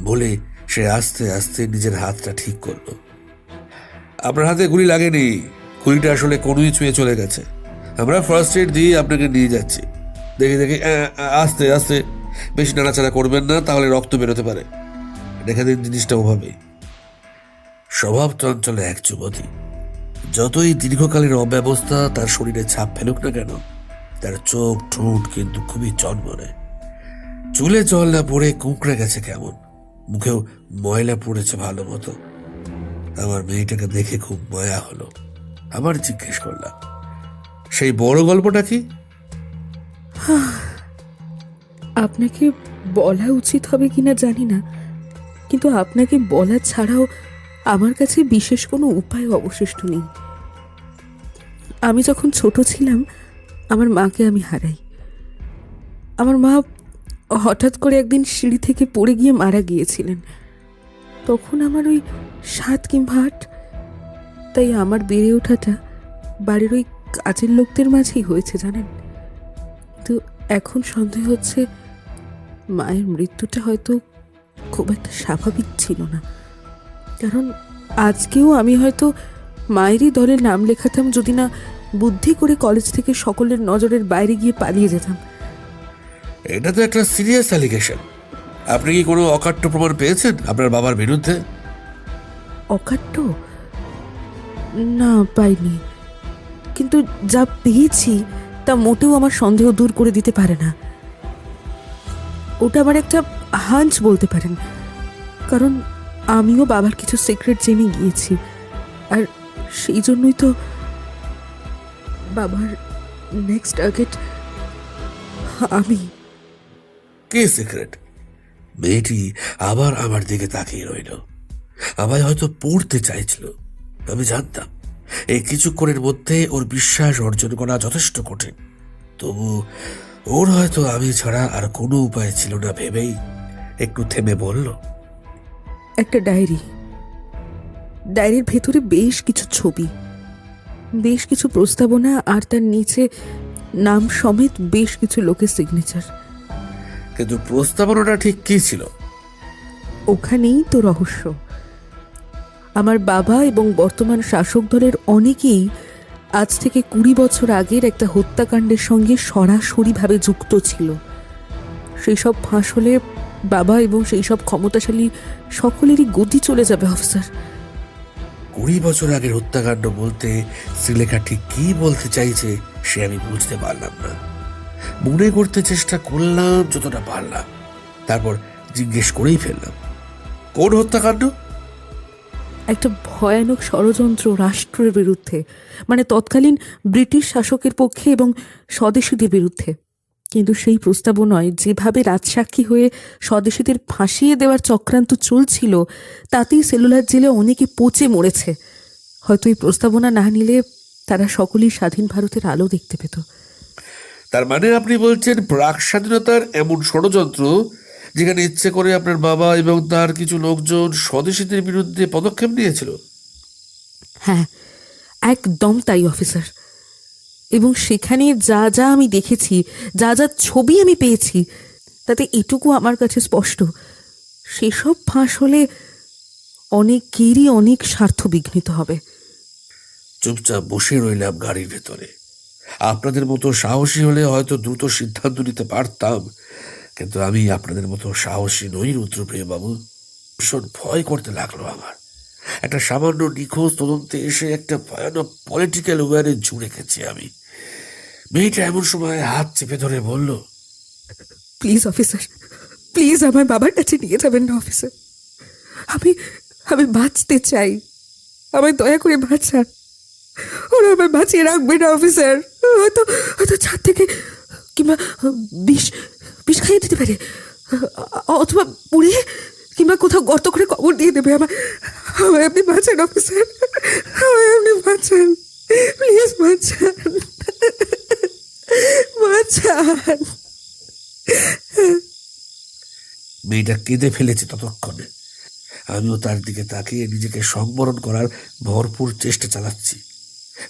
বলে সে আস্তে আস্তে নিজের হাতটা ঠিক করলো। আপনার হাতে গুলি লাগেনি, গুলিটা আসলে কোনোই ছুঁয়ে চলে গেছে। আমরা ফার্স্ট এড দিয়ে আপনাকে নিয়ে যাচ্ছি। দেখে আস্তে আস্তে, বেশি নাড়াচাড়া করবেন না, তাহলে রক্ত বেরোতে পারে। রেখে দিন জিনিসটা ওভাবেই। স্বভাব চঞ্চলে এক যুবতী, যতই দীর্ঘকালের অব্যবস্থা তার শরীরে ছাপ ফেলুক না কেন, তার চোখ ঠোঁট কিন্তু খুবই চনমনে। চুলে জল না পড়ে কুঁকড়ে গেছে কেমন, মুখেও ময়লা পড়েছে ভালো মতো। আমার মেয়েটাকে দেখে খুব মায়া হলো। আবার জিজ্ঞেস করলাম, সেই বড় গল্পটা কি? আপনাকে বলা উচিত হবে কিনা জানি না, কিন্তু আপনাকে বলা ছাড়াও আমার কাছে বিশেষ কোনো উপায় অবশিষ্ট নেই। আমি যখন ছোট ছিলাম, আমার মাকে আমি হারাই। আমার মা হঠাৎ করে একদিন সিঁড়ি থেকে পড়ে গিয়ে মারা গিয়েছিলেন। তখন আমার ওই 7 কিংবা 8। তাই আমার বেড়ে ওঠাটা বাড়ির ওই কাজের লোকদের মাঝেই হয়েছে, জানেন? কিন্তু এখন সন্দেহ হচ্ছে মায়ের মৃত্যুটা হয়তো খুব একটা স্বাভাবিক ছিল না। কারণ আজকেও আমি হয়তো মায়েরই দলের নাম লেখাতাম, যদি না বুদ্ধি করে কলেজ থেকে সকলের নজরের বাইরে গিয়ে পালিয়ে যেতাম। এটা তো একটা সিরিয়াস অ্যালিগেশন। আপনি কি কোনো অকাট্য প্রমাণ পেয়েছেন আপনার বাবার বিরুদ্ধে? অকাট্য? না, পাইনি। কিন্তু যা পেয়েছি তা মোটেও আমার সন্দেহ দূর করে দিতে পারে না। ওটা আমার একটা হাঞ্চ বলতে পারেন, কারণ আমিও বাবার কিছু সিক্রেট জেনে গিয়েছি। আর সেই জন্যই তো বাবার নেক্সট টার্গেট আমি। কে সিক্রেট? মেয়েটি আবার আমার দিকে তাকিয়ে রইল। আমায় হয়তো পড়তে চাইছিল। আমি জানতাম এই কিছুক্ষণের মধ্যে ওর বিশ্বাস অর্জন করা যথেষ্ট কঠিন। তবু ওর হয়তো আমি ছাড়া আর কোনো উপায় ছিল না ভেবেই একটু থেমে বলল, একটা ডায়েরির ভেতরে বেশ কিছু ছবি, বেশ কিছু প্রস্তাবনা, আর তার নিচে নাম সমেত বেশ কিছু লোকের সিগনেচার। কিন্তু প্রস্তাবনাটা ঠিক কি ছিল? ওখানেই তো রহস্য। আমার বাবা এবং বর্তমান শাসক দলের অনেকেই আজ থেকে 20 বছর আগের একটা হত্যাকাণ্ডের সঙ্গে সরাসরিভাবে যুক্ত ছিল। সেই সব ফাঁস হলে বাবা এবং সেই সব ক্ষমতাশালী সকলেরই গতি চলে যাবে অফিসার। 20 বছর আগের হত্যাকাণ্ড বলতে শ্রীলেখা ঠিক কি বলতে চাইছে সে আমি বুঝতে পারলাম না। মনে করতে চেষ্টা করলাম যতটা পারলাম, তারপর জিজ্ঞেস করেই ফেললাম, কোন হত্যাকাণ্ড? একটা ভয়ানক ষড়যন্ত্র রাষ্ট্রের বিরুদ্ধে, মানে তৎকালীন ব্রিটিশ শাসকের পক্ষে এবং স্বদেশীদের বিরুদ্ধে। কিন্তু সেই প্রস্তাবনায় যেভাবে রাজসাক্ষী হয়ে স্বদেশীদের ফাঁসিয়ে দেওয়ার চক্রান্ত চলছিল, তাতেই সেলুলার জেলে অনেকে পচে মরেছে। হয়তো এই প্রস্তাবনা না নিলে তারা সকলেই স্বাধীন ভারতের আলো দেখতে পেত। তার মানে আপনি বলছেন প্রাক স্বাধীনতার এমন ষড়যন্ত্র যেখানে ইচ্ছে করে আপনার বাবা এবং তার কিছু লোকজন স্বদেশীদের বিরুদ্ধে পদক্ষেপ নিয়েছিল? হ্যাঁ, একদম তাই অফিসার। এবং সেখানে যা যা আমি দেখেছি, যা যা ছবি আমি পেয়েছি, তাতে এটুকু আমার কাছে স্পষ্ট, সেসব ফাঁস হলে অনেকেরই অনেক স্বার্থ বিঘ্নিত হবে। চুপচাপ বসে রইলাম গাড়ির ভেতরে। আপনাদের মতো সাহসী হলে হয়তো দ্রুত সিদ্ধান্ত নিতে পারতাম, কিন্তু আমি আপনাদের মতো সাহসী নই রুদ্রপ্রিয় বাবু। ভীষণ ভয় করতে লাগলো আমার। একটা সামান্য নিখোঁজ তদন্তে এসে একটা ভয়ানক পলিটিক্যাল ওয়ারে জুড়ে গেছি আমি। মেয়েটা এমন সময় হাত চেপে ধরে বলল, প্লিজ অফিসার, প্লিজ আমার বাবার কাছে নিয়ে যাবেন না অফিসার। আমি আমি বাঁচতে চাই, আমায় দয়া করে বাঁচান। ওরা আমায় বাঁচিয়ে রাখবে না অফিসার। হয়তো হয়তো ছাদ থেকে কিংবা বিষ বিষ খাইয়ে দিতে পারে, অথবা পুড়িয়ে কিংবা কোথাও গর্ত করে কবর দিয়ে দেবে। আমায় আপনি বাঁচান অফিসার, আমায় আপনি বাঁচান, প্লিজ বাঁচান, বাঁচান। মেয়েটা কেঁদে ফেলেছে ততক্ষণে। আমিও তার দিকে তাকিয়ে নিজেকে সংবরণ করার ভরপুর চেষ্টা চালাচ্ছি।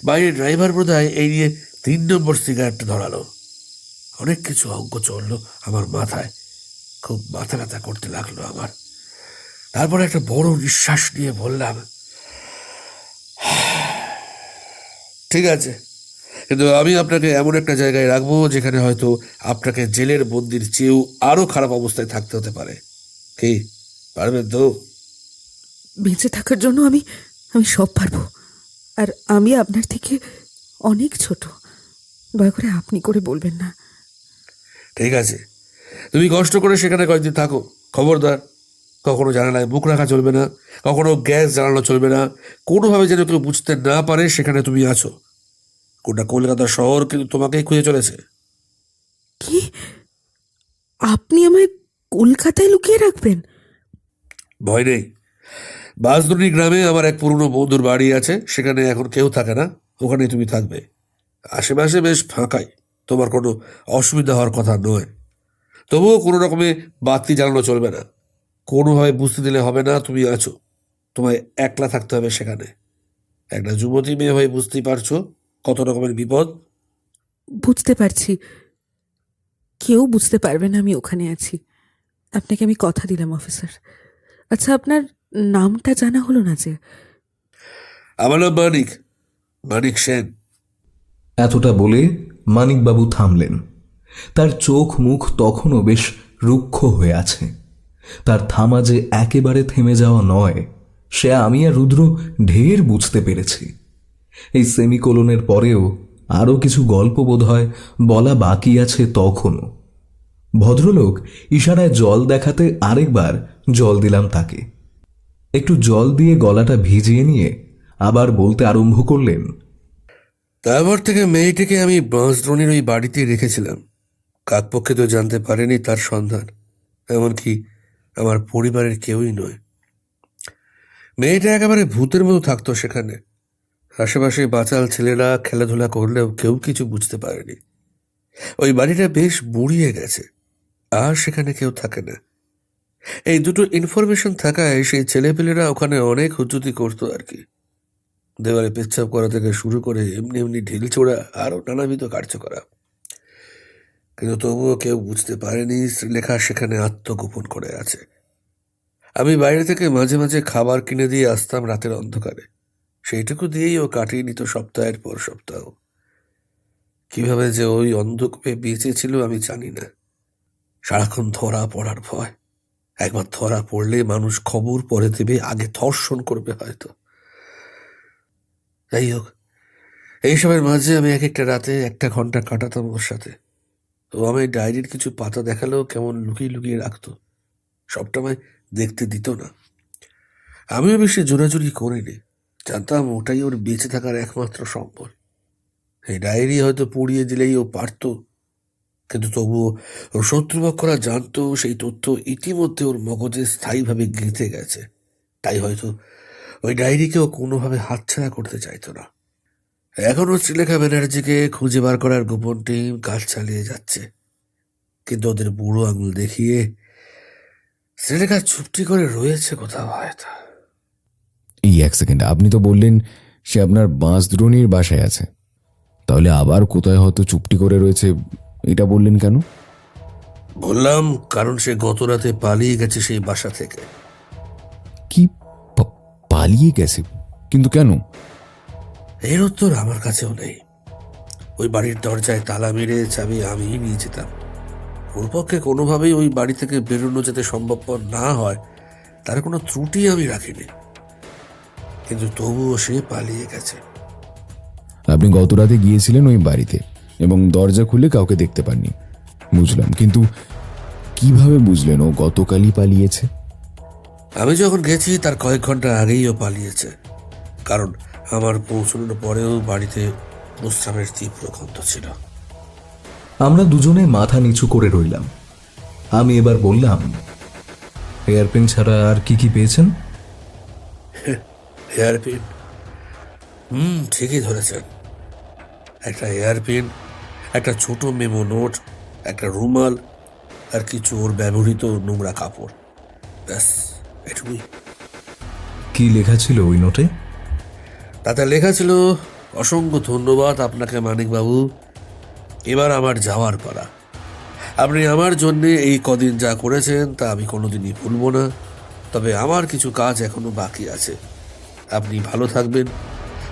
বাইরের ড্রাইভার বোধহয় এই নিয়ে 3 নম্বর সিগারেটটা ধরালো। অনেক কিছু অঙ্ক চললো আমার মাথায়, খুব মাথা ব্যথা করতে লাগলো আমার। তারপর একটা বড় নিঃশ্বাস নিয়ে বললাম, ঠিক আছে, কিন্তু আমি আপনাকে এমন একটা জায়গায় রাখবো যেখানে হয়তো আপনাকে জেলের বন্দির চেয়েও আরো খারাপ অবস্থায় থাকতে হতে পারে। কি পারবেন তো? বেঁচে থাকার জন্য আমি আমি সব পারবো। আর আমি আপনার থেকে অনেক ছোট, দয়া করে আপনি করে বলবেন না। ঠিক আছে, তুমি কষ্ট করে সেখানে কয়েকদিন থাকো। খবরদার, কখনো জানালায় মুখ রাখা চলবে না, কখনো গ্যাস জ্বালানো চলবে না। কোনোভাবে যেন কেউ বুঝতে না পারে সেখানে তুমি আছো। গোটা কলকাতা শহর কিন্তু তোমাকেই খুঁজে চলেছে। কি, আপনি আমায় কলকাতায় লুকিয়ে রাখবেন? ভয় নেই। বাঁশদড়ি গ্রামে আমার এক পুরনো বন্ধুর বাড়ি আছে, সেখানে এখন কেউ থাকে না, ওখানে তুমি থাকবে। আশেপাশে বেশ ফাঁকাই, তোমার কোনো অসুবিধা হওয়ার কথা নয়। তবুও কোনো রকমে বাতি জ্বালানো চলবে না, কোনোভাবে বুঝতে দিলে হবে না তুমি আছো। তোমায় একলা থাকতে হবে সেখানে। একটা যুবতী মেয়ে হয়ে বুঝতেই পারছো কত রকমের বিপদ। বুঝতে পারছি, কেউ বুঝতে পারবে না আমি ওখানে আছি। আপনাকে আমি কথা দিলাম অফিসার। আচ্ছা, আপনার নামটা জানা হলো না যে? আমার নাম মানিক, মানিক সেন। এতটা বলে মানিকবাবু থামলেন। তার চোখ মুখ তখনও বেশ রুক্ষ হয়ে আছে। তার থামা যে একেবারে থেমে যাওয়া নয়, সে আমি আর রুদ্র ঢের বুঝতে পেরেছি। এই সেমিকোলনের পরেও আরও কিছু গল্প বোধহয় বলা বাকি আছে তখনও। ভদ্রলোক ইশারায় জল দেখাতে আরেকবার জল দিলাম তাকে। একটু জল দিয়ে গলাটা ভিজিয়ে নিয়ে আবার বলতে আরম্ভ করলেন, তারপর থেকে মেয়েটিকে আমি বাঁশদ্রোণীর ওই বাড়িতে রেখেছিলাম। কাকপক্ষে তো জানতে পারেনি তার সন্ধান, এমনকি আমার পরিবারের কেউই নয়। মেয়েটা একেবারে ভূতের মতো থাকতো সেখানে। আশেপাশে বাচাল ছেলেরা খেলাধুলা করলেও কেউ কিছু বুঝতে পারেনি। ওই বাড়িটা বেশ বুড়িয়ে গেছে, আর সেখানে কেউ থাকে না। এই দুটো ইনফরমেশন থাকায় সেই ছেলেপেলেরা ওখানে অনেক হুজ্জুতি করতো আর কি। দেওয়ালে পেচ্ছাপ করা থেকে শুরু করে এমনি এমনি ঢিল ছোড়া আরও নানাবিধ কার্য করা। কিন্তু তবুও কেউ বুঝতে পারেনি শ্রীলেখা সেখানে আত্মগোপন করে আছে। আমি বাইরে থেকে মাঝে মাঝে খাবার কিনে দিয়ে আসতাম রাতের অন্ধকারে। সেইটুকু দিয়েই ও কাটিয়ে নিত সপ্তাহের পর সপ্তাহ। কিভাবে যে ওই অন্ধকূপে বেঁচেছিল আমি জানি না। সারাক্ষণ ধরা পড়ার ভয়। একবার ধরা পড়লে মানুষ খবর পরে দেবে, আগে ধর্ষণ করবে হয়তো। যাই হোক, এইসবের মাঝে আমি এক একটা রাতে 1 ঘন্টা কাটাতাম ওর সাথে। ও আমি ডায়েরির কিছু পাতা দেখালেও কেমন লুকিয়ে লুকিয়ে রাখতো, সবটা আমায় দেখতে দিত না। আমিও বেশি জোরাজুরি করিনি, জানতাম ওটাই ওর বেঁচে থাকার একমাত্র সম্বল। এই ডায়েরি হয়তো পুড়িয়ে দিলেই ও পারত, কিন্তু তবুও ওর শত্রুপক্ষরা জানতো সেই তথ্য ইতিমধ্যে ওর মগজে স্থায়ীভাবে গেঁথে গেছে। তাই হয়তো ওই ডায়েরিকেও কোনোভাবে হাতছাড়া করতে চাইতো না। এখনও শ্রীলেখা ব্যানার্জিকে খুঁজে বার করার গোপন টিম কাজ চালিয়ে যাচ্ছে, কিন্তু ওদের বুড়ো আঙুল দেখিয়ে শ্রীলেখা চুপটি করে রয়েছে কোথাও হয়তো। এই এক সেকেন্ড, আপনি তো বললেন সে আপনার বাঁশদ্রোণীর বাসায় আছে, তাহলে আবার কোথায় হয়তো চুপটি করে রয়েছে, এটা বললেন কেন? বললাম কারণ সে গত রাতে পালিয়ে গেছে সেই বাসা থেকে। কি পালিয়ে গেছে? কিন্তু কেন? এর উত্তর আমার কাছেও নেই। ওই বাড়ির দরজায় তালা মেরে চাবি আমিই নিয়ে যেতাম। ওর পক্ষে কোনোভাবেই ওই বাড়ি থেকে বেরোনো যাতে সম্ভবপর না হয় তার কোনো ত্রুটি আমি রাখিনি, কিন্তু তবুও সে পালিয়ে গেছে। আপনি গত রাতে গিয়েছিলেন ওই বাড়িতে এবং দরজা খুলে কাউকে দেখতে পাননি, বুঝলাম, কিন্তু কিভাবে বুঝলেন ও গতকালই পালিয়েছে? আমি যখন গেছি তার কয়েক ঘন্টা আগেই ও পালিয়েছে, কারণ আমার পৌঁছানোর পরেও বাড়িতে প্রস্রাবের তীব্র গন্ধ ছিল। আমরা দুজনে মাথা নিচু করে রইলাম। আমি এবার বললাম, হেয়ারপিন ছাড়া আর কি কি পেয়েছেন? হেয়ারপিন? ঠিকই ধরেছেন। একটা হেয়ারপিন, একটা ছোট মেমো নোট, একটা রুমাল, আর কিছু ওর ব্যবহৃত নোংরা কাপড়, ব্যাস এটুকুই। কি লেখা ছিল ওই নোটে? তাতে লেখা ছিল, অসংখ্য ধন্যবাদ আপনাকে মানিকবাবু, এবার আমার যাওয়ার পালা। আপনি আমার জন্যে এই কদিন যা করেছেন তা আমি কোনোদিনই ভুলব না, তবে আমার কিছু কাজ এখনো বাকি আছে। আপনি ভালো থাকবেন।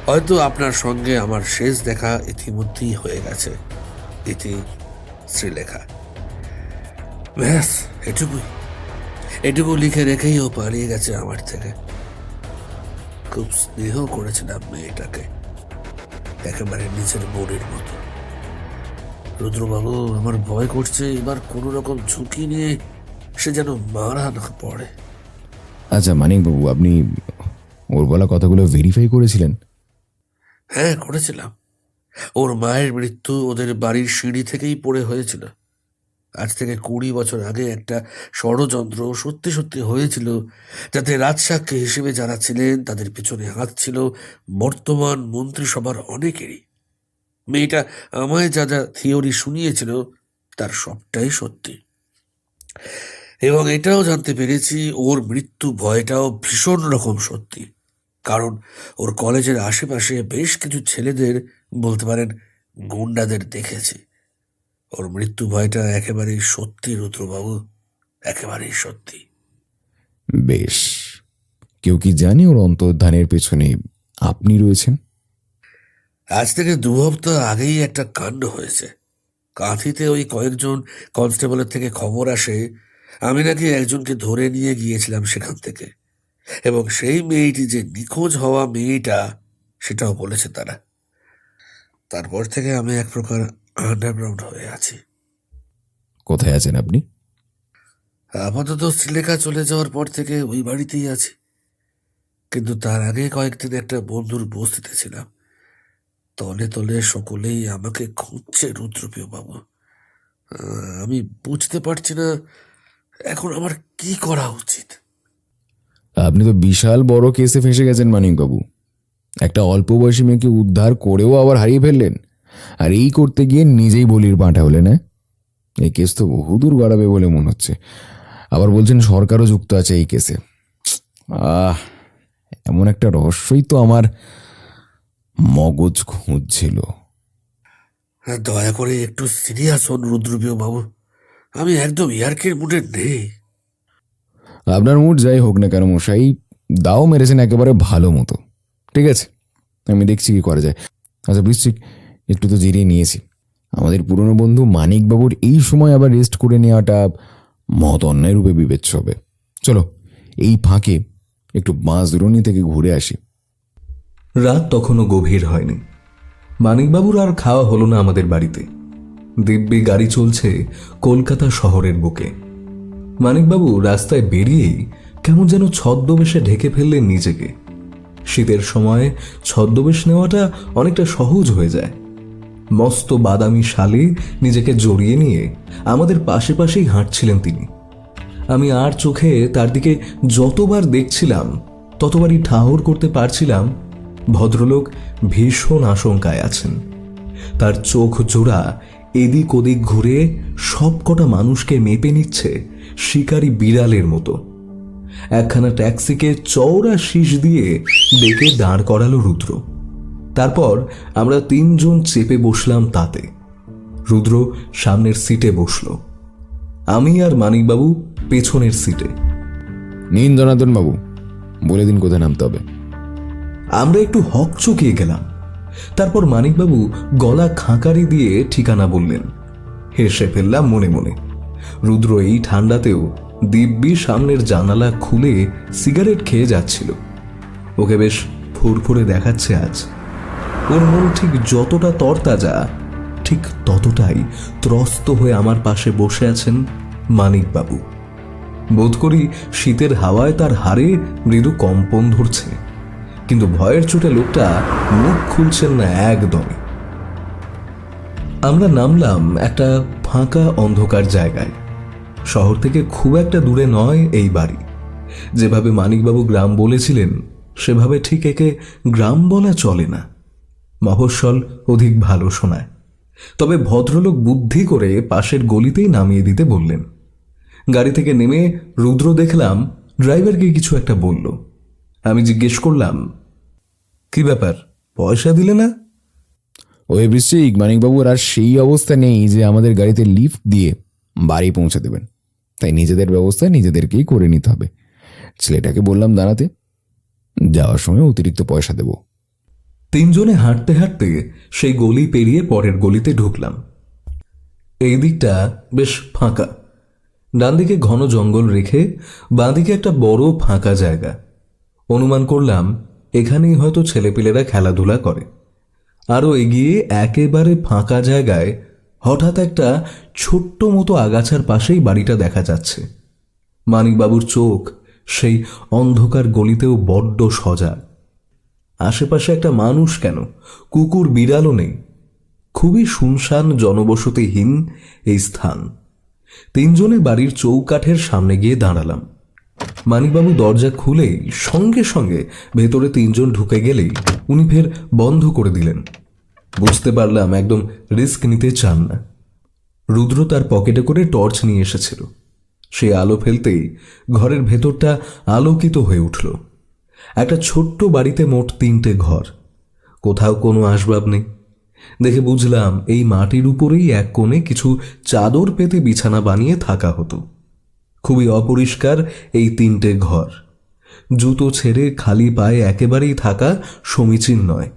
হয়তো আপনার সঙ্গে আমার শেষ দেখা ইতিমধ্যেই হয়ে গেছে। ইতি শ্রীলেখা। ব্যাস এটুকু লিখে রেখেই ও পালিয়ে গেছে আমার থেকে। খুব স্নেহ করেছিলাম মেয়েটাকে, একেবারে নিজের বোনের মতো। রুদ্রবাবু, আমার ভয় করছে এবার কোনো রকম ঝুঁকি নিয়ে সে যেন মারা না পড়ে। আচ্ছা মানিকবাবু, আপনি ওর বলা কথাগুলো ভেরিফাই করেছিলেন? হ্যাঁ, করেছিলাম। ওর মায়ের মৃত্যু ওদের বাড়ির সিঁড়ি থেকেই পড়ে হয়েছিল। আজ থেকে 20 বছর আগে একটা ষড়যন্ত্র সত্যি সত্যি হয়েছিল, যাতে রাজসাক্ষী হিসেবে যারা ছিলেন তাদের পিছনে হাত ছিল বর্তমান মন্ত্রিসভার অনেকেরই। মেয়েটা আমায় যা যা থিওরি শুনিয়েছিল তার সবটাই সত্যি, এবং এটাও জানতে পেরেছি ওর মৃত্যু ভয়টাও ভীষণ রকম সত্যি, কারণ ওর কলেজের আশেপাশে বেশ কিছু ছেলেদের, বলতে পারেন গুন্ডাদের দেখেছি। ওর মৃত্যু ভয়টা একেবারেই সত্যি রুদ্রবাবু, একেবারেই সত্যি। বেশ, কেউ কি জানে ওর অন্তর্ধানের পেছনে আপনি রয়েছেন? আজ থেকে 2 সপ্তাহ আগেই একটা কাণ্ড হয়েছে। কাঁথিতে ওই কয়েকজন কনস্টেবলের থেকে খবর আসে আমি নাকি একজনকে ধরে নিয়ে গিয়েছিলাম সেখান থেকে, এবং সেই মেয়েটি যে নিখোঁজ হওয়া মেয়েটা সেটাও বলেছে তারা। তারপর থেকে আমি এক প্রকার আন্ডারগ্রাউন্ড হয়ে আছি। কোথায় আছেন আপনি? আপাতত শ্রীলেখা চলে যাওয়ার পর থেকে ওই বাড়িতেই আছি, কিন্তু তার আগে কয়েকদিন একটা বন্ধুর বস্তিতে ছিলাম। তলে তলে সকলেই আমাকে খুঁজছে রুদ্রপ্রিয় বাবু। আমি বুঝতে পারছি না এখন আমার কি করা উচিত। আপনি তো বিশাল বড় কেসে ফেঁসে গেছেন মানিকবাবু। একটা অল্প বয়সী মেয়েকে উদ্ধার করেও আবার হারিয়ে ফেললেন, আর এই করতে গিয়ে নিজেই বলির পাঁঠা হলেন। না, এই কেস তো বহুদূর গড়াবে বলে মনে হচ্ছে। আবার বলছেন সরকারও যুক্ত আছে এই কেসে। এমন একটা রহস্যই তো আমার মগজ খুঁজছিল। দয়া করে একটু সিরিয়াস হন রুদ্রপ্রিয় বাবু, আমি একদম ইয়ার্কির মুডে নেই। আপনার মুড যাই হোক না কেন মশাই, দাও মেরেছেন একেবারে ভালো মতো। ঠিক আছে, আমি দেখছি কি করা যায়। আচ্ছা বৃশ্চিক, একটু তো জিরিয়ে নিয়েছি। আমাদের পুরনো বন্ধু মানিকবাবুর এই সময় আবার রেস্ট করে নেওয়াটা মহৎ অন্যায় রূপে বিবেচ্য হবে। চলো এই ফাঁকে একটু বাঁশদ্রোণী থেকে ঘুরে আসি। রাত তখনও গভীর হয়নি। মানিকবাবুর আর খাওয়া হলো না আমাদের বাড়িতে। দিব্যি গাড়ি চলছে কলকাতা শহরের বুকে। মানিকবাবু রাস্তায় বেরিয়েই কেমন যেন ছদ্মবেশে ঢেকে ফেললেন নিজেকে। শীতের সময় ছদ্মবেশ নেওয়াটা অনেকটা সহজ হয়ে যায়। মস্ত বাদামি শালে নিজেকে জড়িয়ে নিয়ে আমাদের পাশে পাশেই হাঁটছিলেন তিনি। আমি আর চোখে তার দিকে যতবার দেখছিলাম ততবারই ঠাহর করতে পারছিলাম ভদ্রলোক ভীষণ আশঙ্কায় আছেন। তার চোখ জোড়া এদিক ওদিক ঘুরে সবকটা মানুষকে মেপে নিচ্ছে শিকারী বিড়ালের মতো। একখানা ট্যাক্সিকে চওড়া শীষ দিয়ে ডেকে দাঁড় করালো রুদ্র। তারপর আমরা 3 জন চেপে বসলাম তাতে। রুদ্র সামনের সিটে বসলো, আমি আর মানিকবাবু পেছনের সিটে। নিন জনার্দন বাবু, বলে দিন কোথায় নামতে হবে। আমরা একটু হকচকিয়ে গেলাম। তারপর মানিকবাবু গলা খাঁকারি দিয়ে ঠিকানা বললেন। হেসে ফেললাম মনে মনে। রুদ্র এই ঠান্ডাতেও দিব্যি সামনের জানালা খুলে সিগারেট খেয়ে যাচ্ছিল। ওকে বেশ ফুরফুরে দেখাচ্ছে আজ। ওর মন ঠিক যতটা তরতাজা, ঠিক ততটাই ত্রস্ত হয়ে আমার পাশে বসে আছেন মানিকবাবু। বোধ করি শীতের হাওয়ায় তার হাড়ে মৃদু কম্পন ধরছে, কিন্তু ভয়ের চোটে লোকটা মুখ খুলছেন না একদমই। আমরা নামলাম একটা ফাঁকা অন্ধকার জায়গায়। শহর থেকে খুব একটা দূরে নয় এই বাড়ি। যেভাবে মানিকবাবু গ্রাম বলেছিলেন সেভাবে ঠিক একে গ্রাম বলা চলে না, মফস্বল অধিক ভালো শোনায়। তবে ভদ্রলোক বুদ্ধি করে পাশের গলিতেই নামিয়ে দিতে বললেন। গাড়ি থেকে নেমে রুদ্র দেখলাম ড্রাইভারকে কিছু একটা বলল। আমি জিজ্ঞেস করলাম, কি ব্যাপার, পয়সা দিলে না? ওই বৃশ্চিক, মানিকবাবুর আর সেই অবস্থা নেই যে আমাদের গাড়িতে লিফট দিয়ে বাড়ি পৌঁছে দেবেন, তাই নিজেদের ব্যবস্থা নিজেদেরকেই করে নিতে হবে। ছেলেটাকে বললাম দাঁড়াতে, যাওয়ার সময় অতিরিক্ত পয়সা দেব। 3 জনে হাঁটতে হাঁটতে সেই গলি পেরিয়ে পরের গলিতে ঢুকলাম। এই দিকটা বেশ ফাঁকা। ডান দিকে ঘন জঙ্গল রেখে বাঁ দিকে একটা বড় ফাঁকা জায়গা। অনুমান করলাম এখানেই হয়তো ছেলেপিলেরা খেলাধুলা করে। আরও এগিয়ে একেবারে ফাঁকা জায়গায় হঠাৎ একটা ছোট্ট মতো আগাছার পাশেই বাড়িটা দেখা যাচ্ছে। মানিকবাবুর চোখ সেই অন্ধকার গলিতেও বড্ড সজাগ। আশেপাশে একটা মানুষ কেন, কুকুর বিড়ালও নেই। খুবই শুনশান জনবসতিহীন এই স্থান। 3 জনে বাড়ির চৌকাঠের সামনে গিয়ে দাঁড়ালাম। মানিকবাবু দরজা খুলেই সঙ্গে সঙ্গে ভেতরে 3 জন ঢুকে গেলেই উনি ফের বন্ধ করে দিলেন। বুঝতে পারলাম একদম রিস্ক নিতে চান না। রুদ্র তার পকেটে করে টর্চ নিয়ে এসেছিল। সে আলো ফেলতেই ঘরের ভেতরটা আলোকিত হয়ে উঠল। একটা ছোট্ট বাড়িতে মোট 3টে ঘর, কোথাও কোনো আসবাব নেই। দেখে বুঝলাম এই মাটির উপরেই এক কোণে কিছু চাদর পেতে বিছানা বানিয়ে থাকা হতো। খুবই অপরিষ্কার এই 3টে ঘর। জুতো ছেড়ে খালি পায়ে একেবারেই থাকা সমীচীন নয়।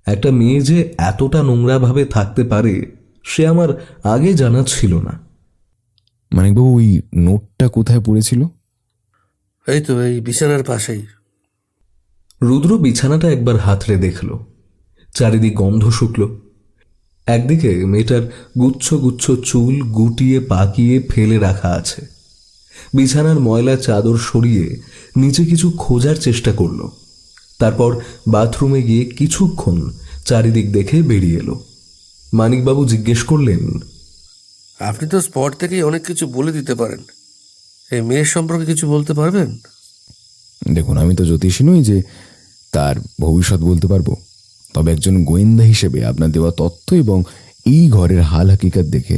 একটা মেয়ে যে এতটা নোংরাভাবে থাকতে পারে সে আমার আগে জানা ছিল না। মানিকবাবু, ওই নোটটা কোথায় পড়েছিল? এই তো এই বিছানার পাশেই। রুদ্র বিছানাটা একবার হাতড়ে দেখল। চারিদিক গন্ধ শুকল। একদিকে মেয়েটার গুচ্ছ গুচ্ছ চুল গুটিয়ে পাকিয়ে ফেলে রাখা আছে। বিছানার ময়লা চাদর সরিয়ে নিচে কিছু খোঁজার চেষ্টা করল। তারপর বাথরুমে গিয়ে কিছুক্ষণ চারিদিক দেখে বেরিয়ে এলো। মানিকবাবু জিজ্ঞেস করলেন, আপনি তো স্পট থেকেই অনেক কিছু বলে দিতে পারেন, এই মেয়ের সম্পর্কে কিছু বলতে পারবেন? দেখুন, আমি তো জ্যোতিষী নই যে তার ভবিষ্যৎ বলতে পারবো। তবে একজন গোয়েন্দা হিসেবে আপনার দেওয়া তথ্য এবং এই ঘরের হাল হাকিকাত দেখে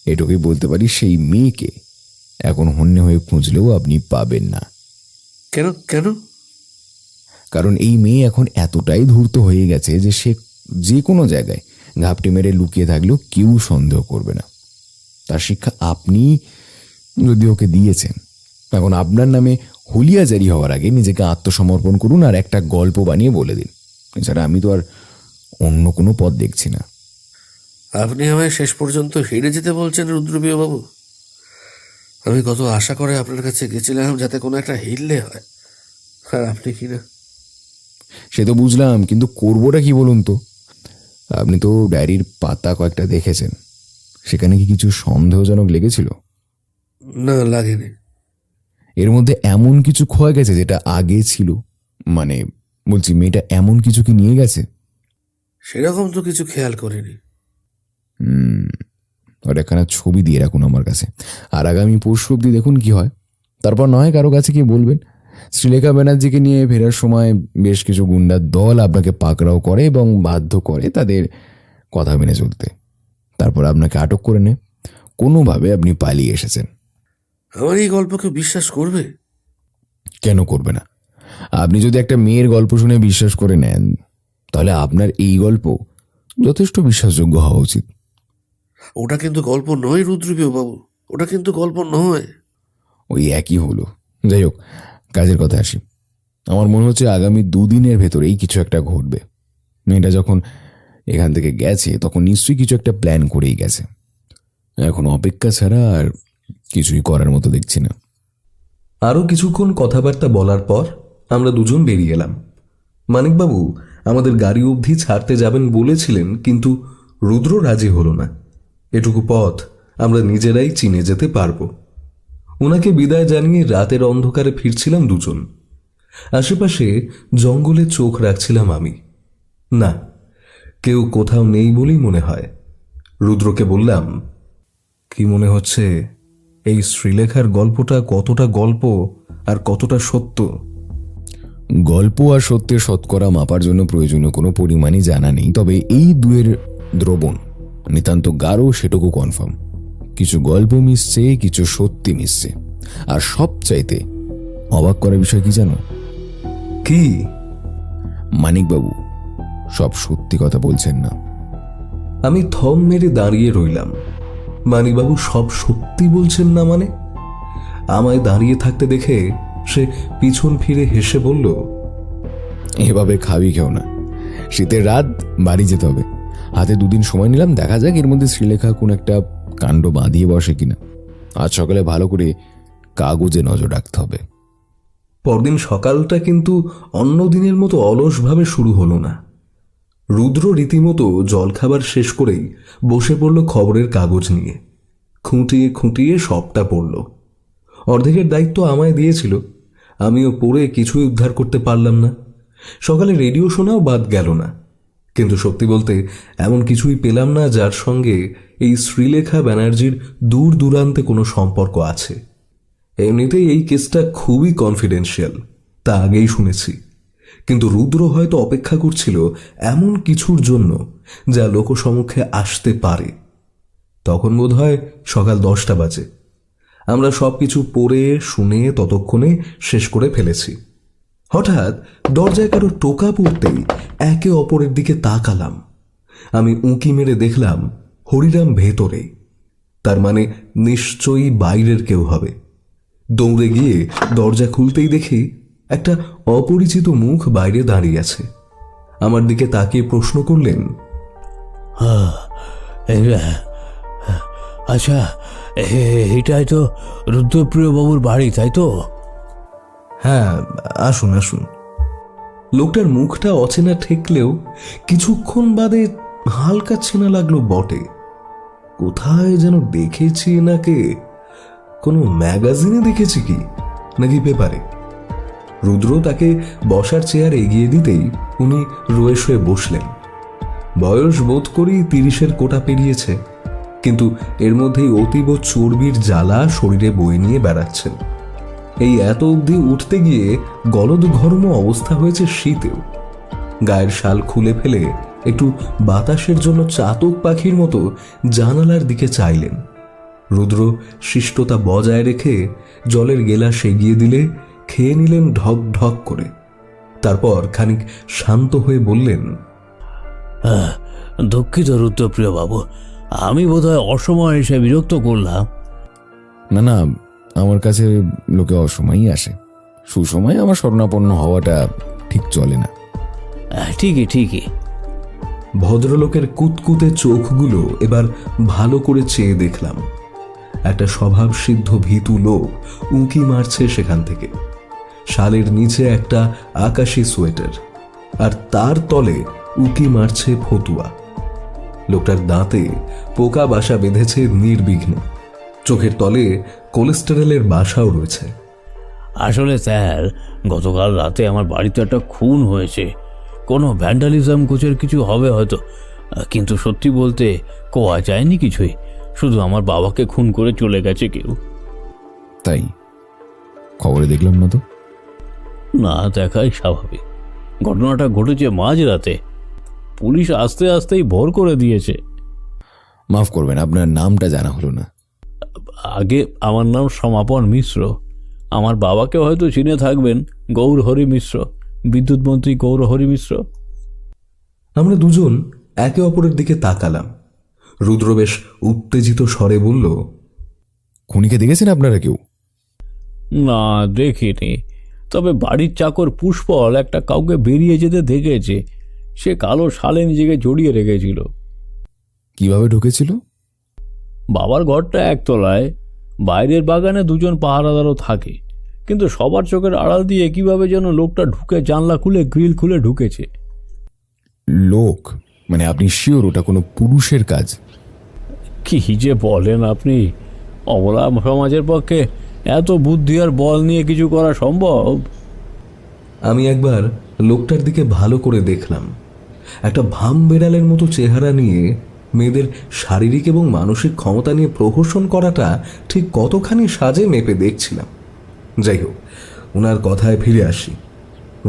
এটুকুই বলতে পারি, সেই মেয়েকে এখন হন্যে হয়ে খুঁজলেও আপনি পাবেন না। কেন কেন? কারণ এই মেয়ে এখন এতটাই ধূর্ত হয়ে গেছে যে সে যে কোনো জায়গায় ঘাপটি মেরে লুকিয়ে থাকলেও কেউ সন্দেহ করবে না। তার শিক্ষা আপনি যদি ওকে দিয়েছেন, এখন আপনার নামে হুলিয়া জারি হওয়ার আগে নিজেকে আত্মসমর্পণ করুন আর একটা গল্প বানিয়ে বলে দিন। এছাড়া আমি তো আর অন্য কোনো পথ দেখছি না। আপনি আমায় শেষ পর্যন্ত হেরে যেতে বলছেন রুদ্রপ্রিয় বাবু? আমি কত আশা করে আপনার কাছে গেছিলাম যাতে কোনো একটা হিললে হয়, আর আপনি কি না। সে তো বুঝলাম, কিন্তু করবোটা কি বলুন তো? আপনি তো ডায়েরির পাতা কয়েকটা দেখেছেন, সেখানে কি কিছু সন্দেহজনক লেগেছিল? না, লাগেনি। এর মধ্যে এমন কিছু খোয়া গেছে যেটা আগে ছিল? মানে বলছি, মেয়েটা এমন কিছু কি নিয়ে গেছে? সেরকম তো কিছু খেয়াল করিনি। ওর একখানা ছবি দিয়ে রাখুন আমার কাছে, আর আগামী পরশু অব্দি দেখুন কি হয়। তারপর নয় কারো কাছে কি বলবেন। শ্রীলেখা ব্যানার্জিকে নিয়ে ফেরার সময় বেশ কিছু গুন্ডার দল আপনাকে পাকড়াও করে এবং বাধ্য করে তাদের কথা মেনে চলতে। তারপর আপনাকে আটক করে নেয়। কোনোভাবে আপনি পালিয়ে এসেছেন। আমার এই গল্পকে বিশ্বাস করবে? কেন করবে না? আপনি যদি একটা মেয়ের গল্প শুনে বিশ্বাস করে নেন, তাহলে আপনার এই গল্প যথেষ্ট বিশ্বাসযোগ্য হওয়া উচিত। ওটা কিন্তু গল্প নয় রুদ্রপ্রিয় বাবু, ওটা কিন্তু গল্প নয়। ওই একই হলো। যাই হোক, কাজের কথা আসি। আমার মনে হচ্ছে আগামী 2 দিনের ভেতরেই কিছু একটা ঘটবে। মেয়েটা যখন এখান থেকে গেছে তখন নিশ্চয়ই কিছু একটা প্ল্যান করেই গেছে। এখন অপেক্ষা ছাড়া আর কিছুই করার মতো দেখছি না। আরও কিছুক্ষণ কথাবার্তা বলার পর আমরা দুজন বেরিয়ে এলাম। মানিকবাবু আমাদের গাড়ি অবধি ছাড়তে যাবেন বলেছিলেন, কিন্তু রুদ্র রাজি হলো না। এটুকু পথ আমরা নিজেরাই চিনে যেতে পারবো। ওনাকে বিদায় জানিয়ে রাতের অন্ধকারে ফিরছিলাম দুজন। আশেপাশে জঙ্গলে চোখ রাখছিলাম আমি। না, কেউ কোথাও নেই বলেই মনে হয়। রুদ্রকে বললাম, কি মনে হচ্ছে এই শ্রীলেখার গল্পটা কতটা গল্প আর কতটা সত্য? গল্প আর সত্যের শতকরা মাপার জন্য প্রয়োজনীয় কোনো পরিমাণই জানা নেই, তবে এই দুয়ের দ্রবণ নিতান্ত গাঢ় সেটুকু কনফার্ম। কিছু গল্প মিশছে, কিছু সত্যি মিশছে। আর সবচাইতে অবাক করার বিষয় কি জানো? কি? মানিকবাবু সব সত্যি কথা বলছেন না। আমি থম মেরে দাঁড়িয়ে রইলাম। মানিকবাবু সব সত্যি বলছেন না মানে? আমায় দাঁড়িয়ে থাকতে দেখে সে পিছন ফিরে হেসে বলল, এভাবে খাবি খেও না। শীতের রাত, বাড়ি যেতে হবে। হাতে 2 দিন সময় নিলাম, দেখা যাক এর মধ্যে শ্রীলেখা কোন একটা কাণ্ড বাঁধিয়ে বসে কিনা। আজ সকালে ভালো করে কাগজে নজর রাখতে হবে। পরদিন সকালটা কিন্তু অন্য দিনের মতো অলসভাবে শুরু হলো না। রুদ্র রীতিমতো জলখাবার শেষ করেই বসে পড়ল খবরের কাগজ নিয়ে। খুঁটিয়ে খুঁটিয়ে সবটা পড়ল। অর্ধেকের দায়িত্ব আমায় দিয়েছিল, আমিও পড়ে কিছুই উদ্ধার করতে পারলাম না। সকালে রেডিও শোনাও বাদ গেল না, কিন্তু সত্যি বলতে এমন কিছুই পেলাম না যার সঙ্গে এই শ্রীলেখা ব্যানার্জির দূর দূরান্তে কোনো সম্পর্ক আছে। এমনিতেই এই কেসটা খুবই কনফিডেন্সিয়াল, তা আগেই শুনেছি। কিন্তু রুদ্র হয়তো অপেক্ষা করছিল এমন কিছুর জন্য যা লোকসমক্ষে আসতে পারে। তখন বোধহয় সকাল 10টা বাজে। আমরা সবকিছু পড়ে শুনে ততক্ষণে শেষ করে ফেলেছি। হঠাৎ দরজায় কারো টোকা পড়তেই একে অপরের দিকে তাকালাম। আমি উঁকি মেরে দেখলাম হরিরাম ভেতরে। তার মানে নিশ্চয়ই বাইরের কেউ হবে। দৌড়ে গিয়ে দরজা খুলতেই দেখি একটা অপরিচিত মুখ বাইরে দাঁড়িয়ে আছে। আমার দিকে তাকিয়ে প্রশ্ন করলেন, আচ্ছা, এটাই তো রুদ্রপ্রিয় বাবুর বাড়ি, তাই তো? হ্যাঁ, আসুন আসুন। লোকটার মুখটা অচেনা ঠেকলেও কিছুক্ষণ বাদে হালকা চেনা লাগলো বটে। কোথায় যেন দেখেছি নাকে। কোনো ম্যাগাজিনে দেখেছি কি, নাকি পেপারে? রুদ্র তাকে বসার চেয়ার এগিয়ে দিতেই উনি রয়ে শুয়ে বসলেন। বয়স বোধ করি 30-এর কোটা পেরিয়েছে, কিন্তু এর মধ্যেই অতীব চর্বির জ্বালা শরীরে বয়ে নিয়ে বেড়াচ্ছেন। এই এত অবধি উঠতে গিয়ে গলদঘর্ম অবস্থা হয়েছে শীতেও। গায়ের শাল খুলে ফেলে একটু বাতাসের জন্য চাতক পাখির মতো জানালার দিকে চাইলেন। রুদ্র শিষ্টতা বজায় রেখে জলের গেলাস এগিয়ে দিলে খেয়ে নিলেন ঢক ঢক করে। তারপর খানিক শান্ত হয়ে বললেন, দুঃখিত রুদ্রপ্রিয় বাবু, আমি বোধহয় অসময়ে এসে বিরক্ত করলাম। না না, আমার কাছে লোকে অসময়ই আসে। সুসময়ে আমার শরণাপন্ন হওয়াটা ঠিক চলে না। ঠিকই ঠিকই। ভদ্রলোকের কুতকুতে চোখগুলো এবার ভালো করে চেয়ে দেখলাম। একটা স্বভাবসিদ্ধ ভীতু লোক উঁকি মারছে সেখান থেকে। শালের নিচে একটা আকাশি সোয়েটার, আর তার তলে উঁকি মারছে ফতুয়া। লোকটার দাঁতে পোকা বাসা বেঁধেছে নির্বিঘ্নে। চোখের তলে কোলেস্টেরলের বাসাও রয়েছে। আসলে স্যার, গতকাল রাতে আমার বাড়িতে একটা খুন হয়েছে। কোনো ভ্যান্ডালিজম কোচের কিছু হবে হয়তো, কিন্তু সত্যি বলতে কোয়া যায়নি কিছুই। শুধু আমার বাবাকে খুন করে চলে গেছে কেউ। তাই খবরে দেখলাম না তো। না দেখাই স্বাভাবিক। ঘটনাটা ঘটেছে মাঝরাতে। পুলিশ আস্তে আস্তেই ভোর করে দিয়েছে। মাফ করবেন, আপনার নামটা জানা হলো না। আগে আমার নাম সমাপন মিশ্র। আমার বাবাকে হয়তো চিনে থাকবেন, গৌরহরি মিশ্র, বিদ্যুৎ মন্ত্রী গৌরহরি মিশ্র। আমরা দুজন একে অপরের দিকে তাকালাম। রুদ্র বেশ উত্তেজিত স্বরে বলল, খুনিকে দেখেছেন আপনারা কেউ? না দেখিনি, তবে বাড়ির চাকর পুষ্পল একটা কাউকে বেরিয়ে যেতে দেখেছে। সে কালো শালে নিজেকে জড়িয়ে রেখেছিল। কিভাবে ঢুকেছিল? বাবার ঘরটা একতলায়, বাইরের বাগানে দুজন পাহারাদারও থাকে, কিন্তু সবার চোখের আড়াল দিয়ে কিভাবে যেন লোকটা ঢুকে জানলা খুলে গ্রিল খুলে ঢুকেছে। লোক মানে আপনি শিওর ওটা কোনো পুরুষের কাজ? কি যে বলেন আপনি! অবলা সমাজের পক্ষে এত বুদ্ধি আর বল নিয়ে কিছু করা সম্ভব? আমি একবার লোকটার দিকে ভালো করে দেখলাম। একটা ভাম বেড়ালের মতো চেহারা নিয়ে মেয়েদের শারীরিক এবং মানসিক ক্ষমতা নিয়ে প্রহসন করাটা ঠিক কতখানি সাজে মেপে দেখছিলাম। যাই হোক, ওনার কথায় ফিরে আসি।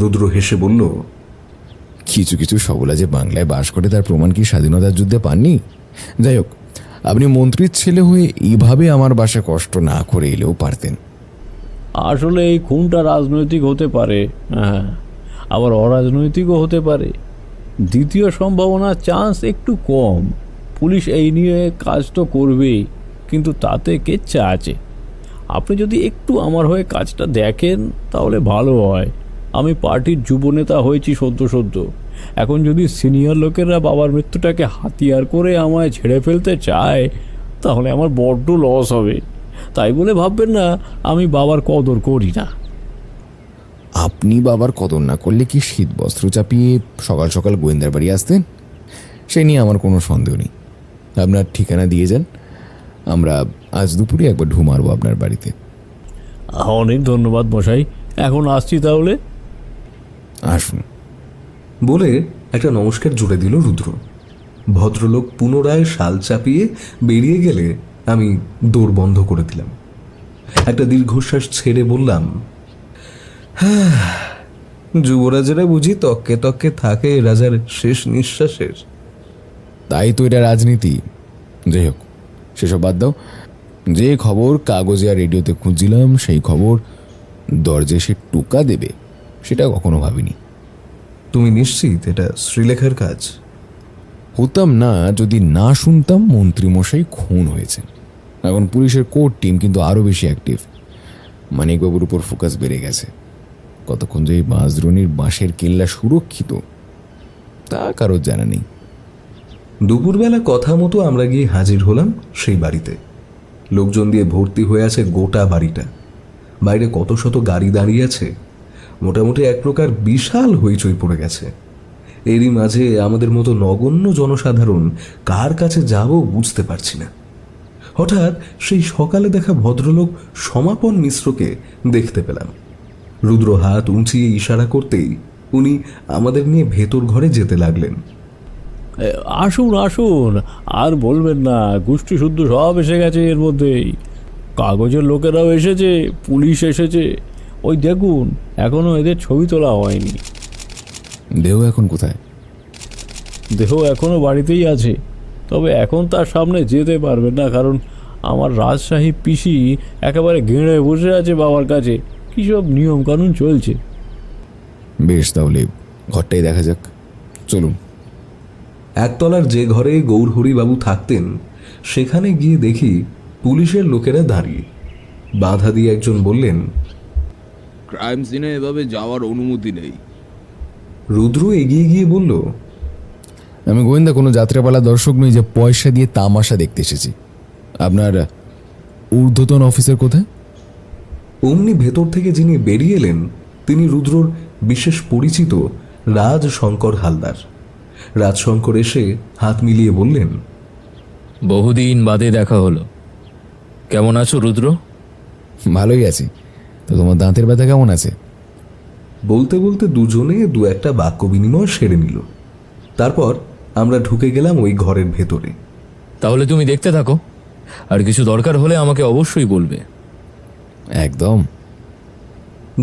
রুদ্র হেসে বলল, কিছু কিছু সবলা যে বাংলায় বাস করে তার প্রমাণ কি স্বাধীনতার যুদ্ধে পাননি? যাই হোক, আপনি মন্ত্রীর ছেলে হয়ে এইভাবে আমার বাসায় কষ্ট না করে এলেও পারতেন। আসলে এই খুনটা রাজনৈতিক হতে পারে, হ্যাঁ, আবার অরাজনৈতিকও হতে পারে। দ্বিতীয় সম্ভাবনার চান্স একটু কম। পুলিশ এই নিয়ে কাজ তো করবেই, কিন্তু তাতে কেচ্ছা আছে। আপনি যদি একটু আমার হয়ে কাজটা দেখেন তাহলে ভালো হয়। আমি পার্টির যুবনেতা হয়েছি সদ্য। এখন যদি সিনিয়র লোকেরা বাবার মৃত্যুটাকে হাতিয়ার করে আমায় ঝেড়ে ফেলতে চায় তাহলে আমার বড্ড লস হবে। তাই বলে ভাববেন না আমি বাবার কদর করি না। আপনি বাবার কদর না করলে কি শীত বস্ত্র চাপিয়ে সকাল সকাল গোয়েন্দার বাড়ি আসতেন? সে নিয়ে আমার কোনো সন্দেহ নেই। আপনার ঠিকানা দিয়ে যান, আমরা আজ দুপুরে একবার ঢু মারবো আপনার বাড়িতে। অনেক ধন্যবাদ মশাই, এখন আসছি তাহলে। আসুন। বলে একটা নমস্কার জুড়ে দিল রুদ্র। ভদ্রলোক পুনরায় শাল চাপিয়ে বেরিয়ে গেলে আমি দৌড় বন্ধ করে দিলাম। একটা দীর্ঘশ্বাস ছেড়ে বললাম, হ্যাঁ, যুবরাজেরা বুঝি তককে তককে থাকে রাজার শেষ নিঃশ্বাসের। তাই তো এটা রাজনীতি। যাই হোক, সেসব বাদ দাও। যে খবর কাগজে আর রেডিওতে খুঁজছিলাম সেই খবর দরজে সে টোকা দেবে সেটা কখনো ভাবিনি। তুমি নিশ্চিত এটা শ্রীলেখার কাজ? হতাম না যদি না শুনতাম মন্ত্রীমশাই খুন হয়েছেন। এখন পুলিশের কোর টিম কিন্তু আরও বেশি অ্যাক্টিভ। মানিকবাবুর উপর ফোকাস বেড়ে গেছে। কতক্ষণ যে এই বাঁশদ্রোণীর বাঁশের কেল্লা সুরক্ষিত তা কারোর জানা নেই। দুপুরবেলা কথা মতো আমরা গিয়ে হাজির হলাম সেই বাড়িতে। লোকজন দিয়ে ভর্তি হয়ে আছে গোটা বাড়িটা। বাইরে কত শত গাড়ি দাঁড়িয়ে আছে। মোটামুটি এক প্রকার বিশাল হইচই পড়ে গেছে। এরই মাঝে আমাদের মতো নগণ্য জনসাধারণ কার কাছে যাব বুঝতে পারছি না। হঠাৎ সেই সকালে দেখা ভদ্রলোক সমাপন মিশ্রকে দেখতে পেলাম। রুদ্র হাত উঁচিয়ে ইশারা করতেই উনি আমাদের নিয়ে ভেতর ঘরে যেতে লাগলেন। আসুন আসুন, আর বলবেন না, গোষ্ঠী শুদ্ধ সব এসে গেছে এর মধ্যেই। কাগজের লোকেরাও এসেছে, পুলিশ এসেছে। ওই দেখুন, এখনো এদের ছবি তোলা হয়নি। দেহ এখন কোথায়? দেহ এখনো বাড়িতেই আছে, তবে এখন তার সামনে যেতে পারবেন না, কারণ আমার রাজশাহী পিসি একেবারে গেঁড়ে বসে আছে বাবার কাছে। কী সব নিয়মকানুন চলছে। বেশ, তাহলে ঘরটাই দেখা যাক, চলুন। একতলার যে ঘরে গৌরহরিবাবু থাকতেন সেখানে গিয়ে দেখি পুলিশের লোকেরা দাঁড়িয়ে। বাধা দিয়ে একজন বললেন, ক্রাইম সিনে এভাবে যাওয়ার অনুমতি নেই। রুদ্র এগিয়ে গিয়ে বলল, আমি গোয়েন্দা কোনো যাত্রাপালা দর্শক নই যে পয়সা দিয়ে তামাশা দেখতে এসেছি। আপনার ঊর্ধ্বতন অফিসার কোথায়? অমনি ভেতর থেকে যিনি বেরিয়ে এলেন তিনি রুদ্রর বিশেষ পরিচিত রাজশঙ্কর হালদার। রাজশঙ্কর এসে হাত মিলিয়ে বললেন, বহুদিন বাদে দেখা হলো। কেমন আছো রুদ্র? ভালোই আছি। তো তোমার দাঁতের ব্যথা কেমন আছে? বলতে বলতে দুজনে দু একটা বাক্য বিনিময় সেরে নিল। তারপর আমরা ঢুকে গেলাম ওই ঘরের ভেতরে। তাহলে তুমি দেখতে থাকো, আর কিছু দরকার হলে আমাকে অবশ্যই বলবে। একদম।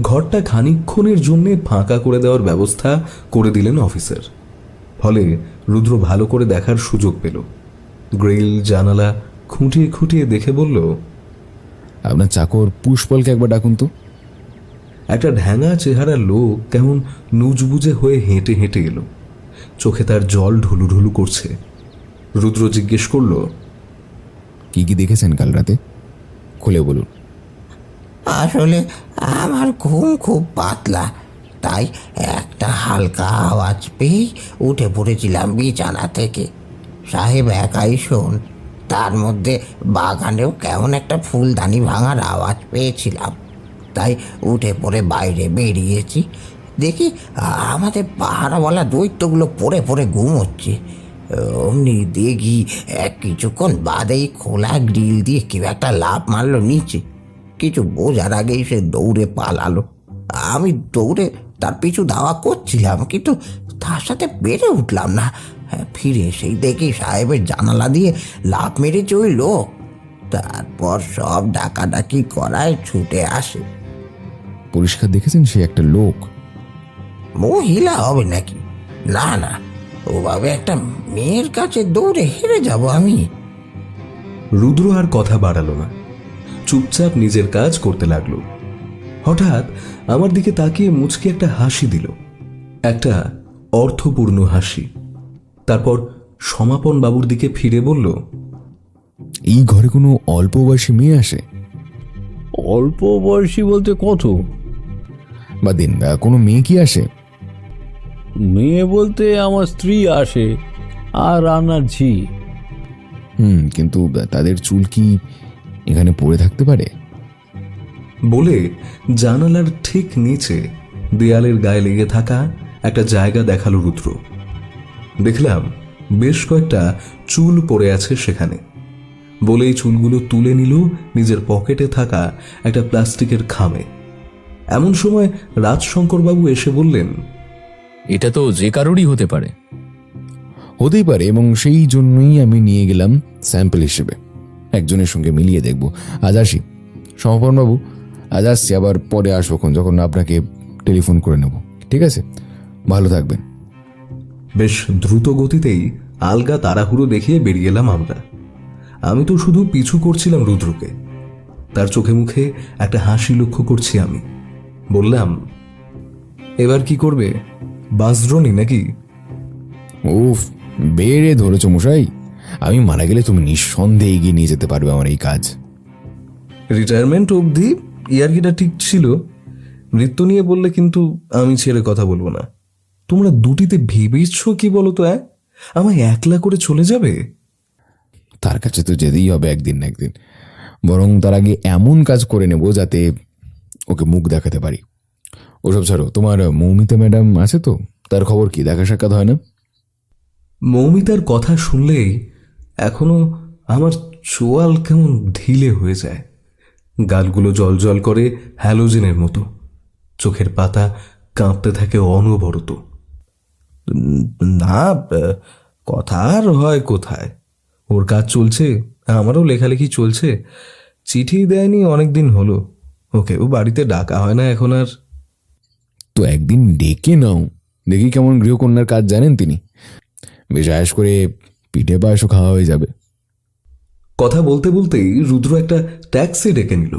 ঘরটা খানিকক্ষণের জন্য ফাঁকা করে দেওয়ার ব্যবস্থা করে দিলেন অফিসার। ফলে রুদ্র ভালো করে দেখার সুযোগ পেল। গ্রিল জানালা খুঁটিয়ে খুঁটিয়ে দেখে বলল, আপনার চাকর পুষ্পলকে একবার ডাকুন তো। একটা ঢ্যাঙা চেহারার লোক কেমন নুজবুজে হয়ে হেঁটে হেঁটে এলো। চোখে তার জল ঢুলুঢুলু করছে। রুদ্র জিজ্ঞেস করল, কি কি দেখেছেন কাল রাতে? খুলে বলুন। আসলে আমার ঘুম খুব পাতলা, তাই একটা হালকা আওয়াজ পেয়েই উঠে পড়েছিলাম বিছানা থেকে। সাহেব একাই শোন, তার মধ্যে বাগানেও কেমন একটা ফুলদানি ভাঙার আওয়াজ পেয়েছিলাম, তাই উঠে পড়ে বাইরে বেরিয়েছি। দেখি আমাদের পাহারাওয়ালা দৈত্যগুলো পড়ে পড়ে ঘুমোচ্ছে। অমনি দেখি কিছুক্ষণ বাদেই খোলা গ্রিল দিয়ে কেউ একটা লাফ মারলো নিচে। কিছু বোঝার আগেই সে দৌড়ে পালালো। আমি দৌড়ে তার পিছু ধাওয়া করছিলাম, কিন্তু তার সাথে পেরে উঠলাম না। ফিরে এসেই দেখি সাহেবের জানালা দিয়ে লাফ মেরেছে ওই লোক। তারপর সব ডাকাডাকি করায় ছুটে আসে। পরিষ্কার দেখেছেন সে একটা লোক? মহিলা হবে নাকি? না না, ওভাবে একটা মেয়ের কাছে দৌড়ে হেরে যাব আমি? রুদ্র আর কথা বাড়ালো না, চুপচাপ নিজের কাজ করতে লাগলো। হঠাৎ আমার দিকে তাকিয়ে মুচকি একটা হাসি দিল, একটা অর্থপূর্ণ হাসি। তারপর সমাপন বাবুর দিকে ফিরে বলল, এই ঘরে কোনো অল্প বয়সী মেয়ে আসে? অল্প বয়সী বলতে কত? বা দিন কোনো মেয়ে কি আসে? মেয়ে বলতে আমার স্ত্রী আসে আর রান্নার ঝি। কিন্তু তাদের চুল কি এখানে পড়ে থাকতে পারে? বলে জানালার ঠিক নিচে দেয়ালের গায়ে লেগে থাকা একটা জায়গা দেখালো রুদ্র। দেখলাম বেশ কয়েকটা চুল পড়ে আছে সেখানে। বলেই চুলগুলো তুলে নিল নিজের পকেটে থাকা একটা প্লাস্টিকের খামে। এমন সময় রাজশঙ্করবাবু এসে বললেন, এটা তো যে কারোরই হতে পারে। হতেই পারে, এবং সেই জন্যই আমি নিয়ে গেলাম স্যাম্পল হিসেবে, একজনের সঙ্গে মিলিয়ে দেখব। আজ আসি সমাপনবাবু, আজ আসছি, আবার পরে আসবো যখন আপনাকে টেলিফোন করে নেব। ঠিক আছে, ভালো থাকবেন। বেশ দ্রুত গতিতেই আলগা তাড়াহুড়ো দেখিয়ে বেরিয়ে এলাম আমরা। আমি তো শুধু পিছু করছিলাম রুদ্রকে। তার চোখে মুখে একটা হাসি লক্ষ্য করছি আমি। বললাম, এবার কি করবে? বাঁশদ্রোণী নাকি? উফ, বেড়ে ধরেছ মশাই। আমি মারা গেলে তুমি নিঃসন্দেহে এগিয়ে নিয়ে যেতে পারবে আমার এই কাজ। রিটায়ারমেন্ট অবধি ইয়ার্কিটা ঠিক ছিল, মৃত্যু নিয়ে বললে কিন্তু আমি ছেড়ে কথা বলবো না। তোমরা দুটিতে ভেবেছ কি বলো তো? আমায় একলা করে চলে যাবে? তার কাছে তো যেতেই হবে একদিন না একদিন, বরং তার আগে এমন কাজ করে নেব যাতে ওকে মুখ দেখাতে পারি। ওসব ছাড়ো, তোমার মৌমিতা ম্যাডাম আছে তো? তার খবর কি? দেখা সাক্ষাৎ হয় না? মৌমিতার কথা শুনলেই এখনো আমার চোয়াল কেমন ঢিলে হয়ে যায়। গালগুলো জল জল করে হ্যালোজেনের মতো। চোখের পাতা কাঁপতে থাকে অনবরত। না, কথা আর হয় কোথায়? ওর কাজ চলছে, আমারও লেখালেখি চলছে। চিঠি দেয়নি অনেকদিন হলো। ওকেও বাড়িতে ডাকা হয় না এখন আর। তো একদিন ডেকে নাও, দেখি কেমন গৃহকন্যার কাজ জানেন তিনি। বেশ আয়েস করে পিঠে পায়েসও খাওয়া হয়ে যাবে। কথা বলতে বলতেই রুদ্র একটা ট্যাক্সি ডেকে নিল।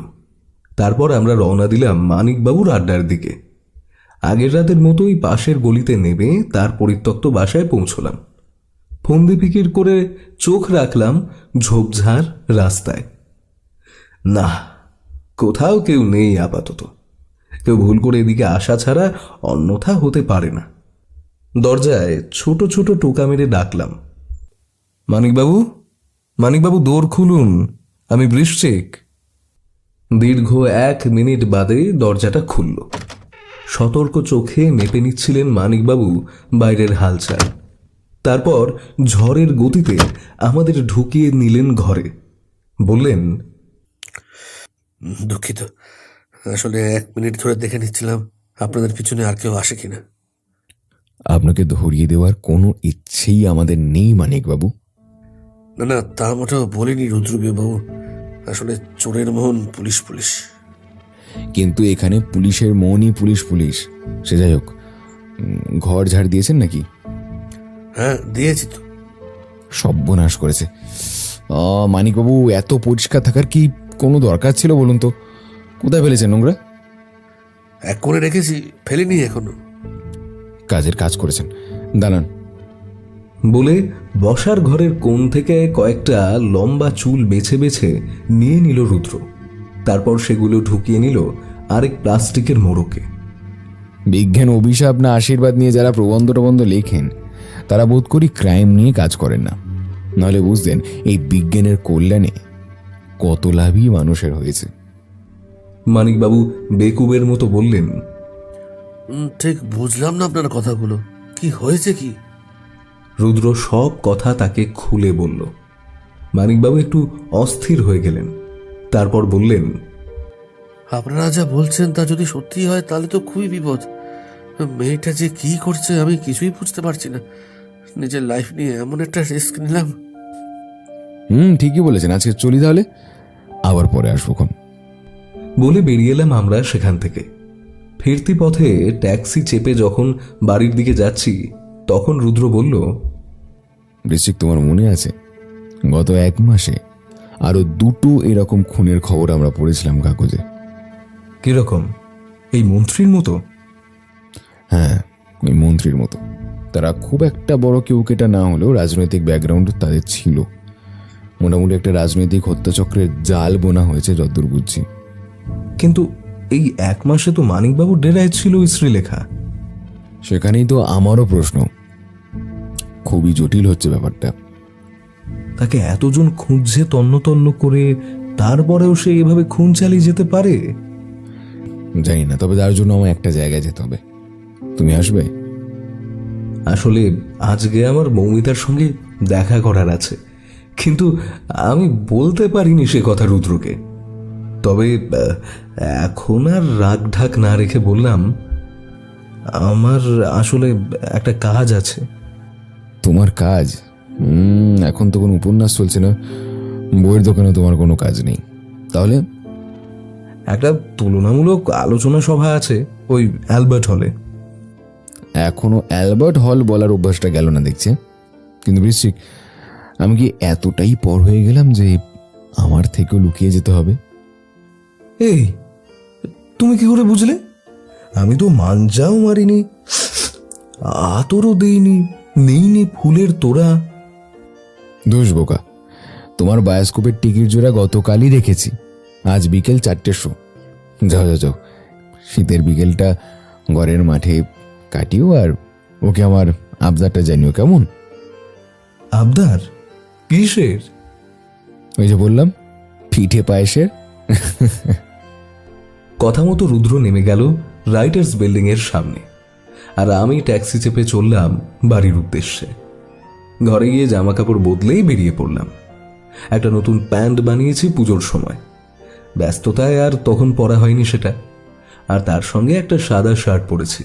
তারপর আমরা রওনা দিলাম মানিকবাবুর আড্ডার দিকে। আগের রাতের মতোই পাশের গলিতে নেমে তার পরিত্যক্ত বাসায় পৌঁছলাম। ফন্দি ফিকির করে চোখ রাখলাম ঝোপঝাড় রাস্তায়। না, কোথাও কেউ নেই আপাতত। কেউ ভুল করে এদিকে আসা ছাড়া অন্যথা হতে পারে না। দরজায় ছোট ছোট টোকা মেরে ডাকলাম, মানিকবাবু, মানিকবাবু দোর খুলুন, আমি বৃশ্চিক। দীর্ঘ 1 মিনিট বাদে দরজাটা খুলল। সতর্ক চোখে মেপে নিচ্ছিলেন মানিকবাবু বাইরের হালচাল। তারপর ঝড়ের গতিতে আমাদের ঢুকিয়ে নিলেন ঘরে। বললেন, দুঃখিত, আসলে 1 মিনিট ধরে দেখে নিচ্ছিলাম আপনাদের পিছনে আর কেউ আসে কিনা। আপনাকে ধরিয়ে দেওয়ার কোনো ইচ্ছেই আমাদের নেই মানিকবাবু। না না, তা মোটেও বলিনি রুদ্রবাবু। আসলে চোরের মন পুলিশ পুলিশ। কিন্তু এখানে পুলিশের মনই পুলিশ পুলিশ। সে যাই হোক, ঘর ঝাড় দিয়েছেন নাকি? হ্যাঁ, দিয়েছি তো। সর্বনাশ করেছে। মানিকবাবু, এত পরিষ্কার থাকার কি কোনো দরকার ছিল বলুন তো? কোথায় ফেলেছেন নোংরা? এক করে রেখেছি, ফেলিনি এখনো। কাজের কাজ করেছেন, দাঁড়ান। বলে বসার ঘরের কোণ থেকে কয়েকটা লম্বা চুল বেছে বেছে নিয়ে নিল রুদ্র। তারপর সেগুলো ঢুকিয়ে নিল আরেক প্লাস্টিকের মোড়কে। বিজ্ঞান অভিশাপ না আশীর্বাদ নিয়ে যারা প্রবন্ধ টবন্ধ লেখেন, তারা বোধ করি ক্রাইম নিয়ে কাজ করেন না। নাহলে বুঝতেন এই বিজ্ঞানের কল্যাণে কত লাভই মানুষের হয়েছে। মানিকবাবু বেকুবের মতো বললেন, ঠিক বুঝলাম না আপনার কথাগুলো। কি হয়েছে কি? রুদ্র সব কথা তাকে খুলে বলল। মানিকবাবু একটু অস্থির হয়ে গেলেন। তারপর বললেন, আপনারা যা বলছেন তা যদি সত্যি হয় তাহলে তো খুবই বিপদ। মেয়েটা যে কি করছে আমি কিছুই বুঝতে পারছি না। নিজের লাইফ নিয়ে এমন একটা রিস্ক নিলাম। ঠিকই বলেছেন। আজকে চলি তাহলে, আবার পরে আসবো খন। বলে বেরিয়ে এলাম আমরা সেখান থেকে। ফিরতি পথে ট্যাক্সি চেপে যখন বাড়ির দিকে যাচ্ছি, তখন রুদ্র বলল, বৃশ্চিক, তোমার মনে আছে গত 1 মাসে আরো 2টো এরকম খুনের খবর আমরা পড়েছিলাম কাগজে? কিরকম? এই মন্ত্রীর মতো? হ্যাঁ, ওই মন্ত্রীর মতো। তারা খুব একটা বড় কেউকেটা না হলেও রাজনৈতিক ব্যাকগ্রাউন্ড তাদের ছিল। মোটামুটি একটা রাজনৈতিক হত্যাচক্রের জাল বোনা হয়েছে যতদূর বুঝছি। কিন্তু এই 1 মাসে তো মানিকবাবুর ডেরায় ছিল শ্রীলেখা। সেখানেই তো আমারও প্রশ্ন। খুবই জটিল হচ্ছে ব্যাপারটা। তাকে এতজন খুঁজছে তন্ন তন্ন করে, তারপরেও সে এভাবে খুন চালিয়ে যেতে পারে? জানি না, তবে তার জন্য আমার একটা জায়গায় যেতে হবে। তুমি আসবে? আসলে আজকে আমার মৌমিতার সঙ্গে দেখা করার আছে, কিন্তু আমি বলতে পারিনি সে কথা রুদ্রকে। তবে এখন আর রাগ ঢাক না রেখে বললাম, আমার আসলে একটা কাজ আছে। তোমার কাজ? এখন তো কোনো উপন্যাস চলছে না, বইয়ের দোকানে তোমার কোনো কাজ নেই। তাহলে একটা তুলনামূলক আলোচনা সভা আছে ওই অ্যালবার্ট হলে। এখনো অ্যালবার্ট হল বলার অভ্যাসটা গেল না দেখছে। কিন্তু বৃশ্চিক, আমি কি এতটাই পর হয়ে গেলাম যে আমার থেকেও লুকিয়ে যেতে হবে? এই, তুমি কি করে বুঝলে? আমি তো মাঞ্জাও মারিনি, আতরও দেইনি, নেইনি ফুলের তোড়া। দোষ বোকা, তোমার বায়োস্কোপের টিকিট জোড়া গতকালই রেখেছি। আজ বিকেল 4টের শো। যাও যাও যাও, শীতের বিকেলটা ঘরের মাঠে কাটিও, আর ওকে আমার আবদারটা জানিও, কেমন? আবদার? কিসের? ওই যে বললাম, পিঠে পায়েসের। কথা মতো রুদ্র নেমে গেল রাইটার্স বিল্ডিং এর সামনে, আর আমি ট্যাক্সি চেপে চললাম বাড়ির উদ্দেশ্যে। ঘরে গিয়ে জামা কাপড় বদলেই বেরিয়ে পড়লাম। একটা নতুন প্যান্ট বানিয়েছি পুজোর সময়, ব্যস্ততায় আর তখন পরা হয়নি সেটা। আর তার সঙ্গে একটা সাদা শার্ট পরেছি।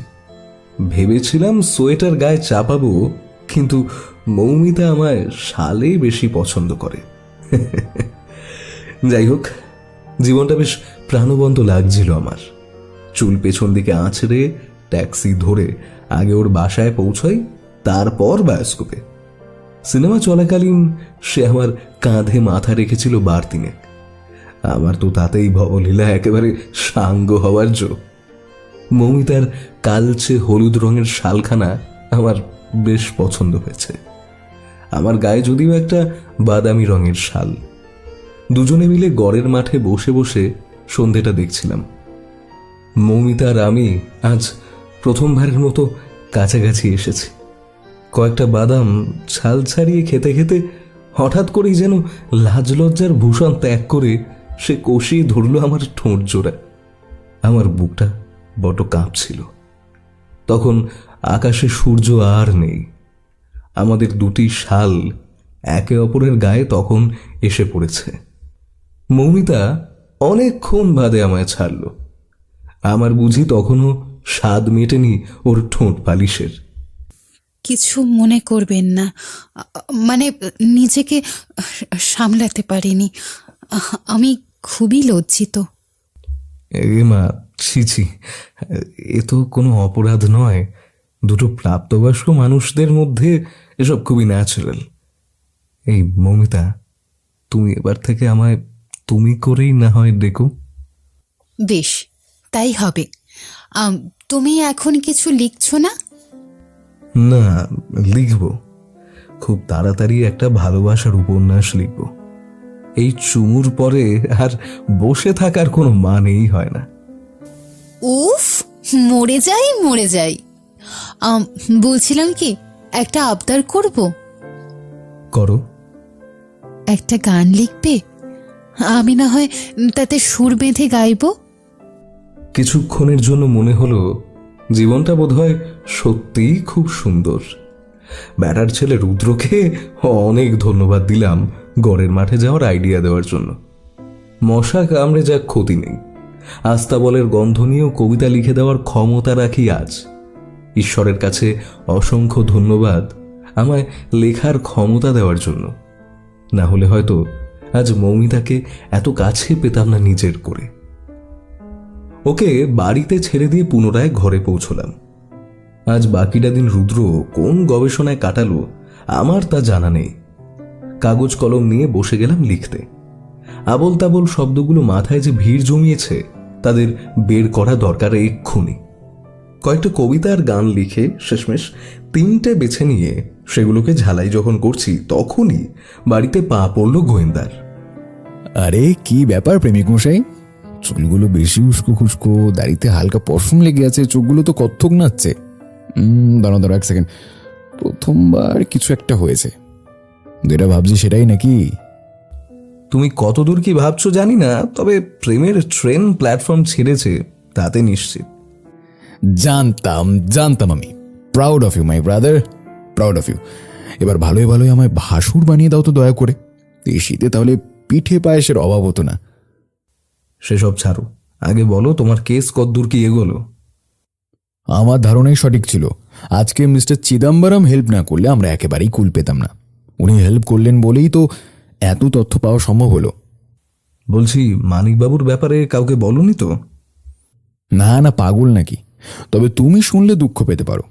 ভেবেছিলাম সোয়েটার গায়ে চাপাবো, কিন্তু মৌমিতা আমায় শালেই বেশি পছন্দ করে। যাই হোক, জীবনটা বেশ প্রাণবন্ত লাগছিল আমার। চুল পেছন দিকে আঁচড়ে ট্যাক্সি ধরে আগে ওর বাসায় পৌঁছাই, তারপর বায়োস্কোপে। সিনেমা চলাকালীন সে আমার কাঁধে মাথা রেখেছিল 12 আমার তো তাতেই ভবলীলা একেবারে সাঙ্গ হওয়ার জো। মৌমিতার কালচে হলুদ রঙের শালখানা আমার বেশ পছন্দ হয়েছে। আমার গায়ে যদিও একটা বাদামি রঙের শাল। দুজনে মিলে গড়ের মাঠে বসে বসে সন্ধেটা দেখছিলাম। মৌমিতা আর আমি আজ প্রথমবারের মতো কাছাকাছি এসেছি। কয়েকটা বাদাম ছাল ছাড়িয়ে খেতে খেতে হঠাৎ করেই যেন লাজ লজ্জার ভূষণ ত্যাগ করে সে কষিয়ে ধরল আমার ঠোঁট জোড়া। আমার বুকটা বড্ড কাঁপছিল। তখন আকাশে সূর্য আর নেই। আমাদের দুটি শাল একে অপরের গায়ে তখন এসে পড়েছে। মৌমিতা অনেকক্ষণ বাদে আমায় ছাড়ল, আমার বুঝি তখনও স্বাদ মেটেনি ওর ঠোঁট পালিশের। কিছু মনে করবেন না, মানে নিজেকে সামলাতে পারিনি। আমি খুবই লজ্জিত। এ মা, ছি, এ তো কোনো অপরাধ নয়। দুটো প্রাপ্তবয়স্ক মানুষদের মধ্যে এসব খুবই ন্যাচারাল। এই মৌমিতা, তুমি এবার থেকে আমায় তুমি করেই না হয় ডেকো। বেশ, তাই হবে। তুমি এখন কিছু লিখছো না? না, লিখব। খুব তাড়াতাড়ি একটা ভালোবাসার উপন্যাস লিখব। এই চুমুর পরে আর বসে থাকার কোনো মানেই হয় না। উফ, মরে যাই। বলছিলাম কি, একটা আবদার করব। করো। একটা গান লিখবে? আমি না হয় তাতে সুর বেঁধে গাইবো। কিছুক্ষণের জন্য মনে হলো জীবনটা বোধহয় সত্যিই খুব সুন্দর। ব্যাটার ছেলে রুদ্রকে অনেক ধন্যবাদ দিলাম গড়ের মাঠে যাওয়ার আইডিয়া দেওয়ার জন্য। মশা কামড়ে যাক ক্ষতি নেই, আস্তাবলের গন্ধ নিয়েও কবিতা লিখে দেওয়ার ক্ষমতা রাখি আজ। ঈশ্বরের কাছে অসংখ্য ধন্যবাদ আমায় লেখার ক্ষমতা দেওয়ার জন্য। না হলে হয়তো আজ মৌমিতাকে এত কাছে পেতাম না নিজের করে। ওকে বাড়িতে ছেড়ে দিয়ে পুনরায় ঘরে পৌঁছলাম। আজ বাকিটা দিন রুদ্র কোন গবেষণায় কাটালো আমার তা জানা নেই। কাগজ কলম নিয়ে বসে গেলাম লিখতে। আবল তাবল শব্দগুলো মাথায় যে ভিড় জমিয়েছে তাদের বের করা দরকার এক্ষুনি। কয়েকটা কবিতা আর গান লিখে শেষমেশ 3টে বেছে নিয়ে সেগুলোকে ঝালাই যখন করছি তখনই বাড়িতে পা পড়ল গোয়েন্দার। আরে কি ব্যাপার প্রেমিক মশাই, চুলগুলো বেশি উস্কো খুস্কো, দাড়িতে হালকা পশম লেগে আছে, চোখগুলো তো কত্থক নাচছে। দাঁড়াও 1 সেকেন্ড, প্রথমবার কিছু একটা হয়েছে। যেটা ভাবছি সেটাই নাকি? তুমি কতদূর কি ভাবছো জানি না, তবে প্রেমের ট্রেন প্ল্যাটফর্ম ছেড়েছে তাতে নিশ্চিত। জানতাম আমি। Proud of you my brother, proud of you. এবার ভালোই আমায় ভাসুর বানিয়ে দাও তো দয়া করে। এই শীতে তাহলে পিঠে পায়েসের অভাব হতো না। সেসব ছাড়ো, আগে বলো তোমার কেস কতদূর কি এগোলো। আমার ধারণাই সঠিক ছিল। আজকে মিস্টার চিদম্বরম হেল্প না করলে আমরা একেবারেই কুল পেতাম না। উনি হেল্প করলেন বলেই তো এত তথ্য পাওয়া সম্ভব হলো। বলছি, মানিকবাবুর ব্যাপারে কাউকে বলনি তো? না, পাগল নাকি? তবে তুমি শুনলে দুঃখ পেতে পারো।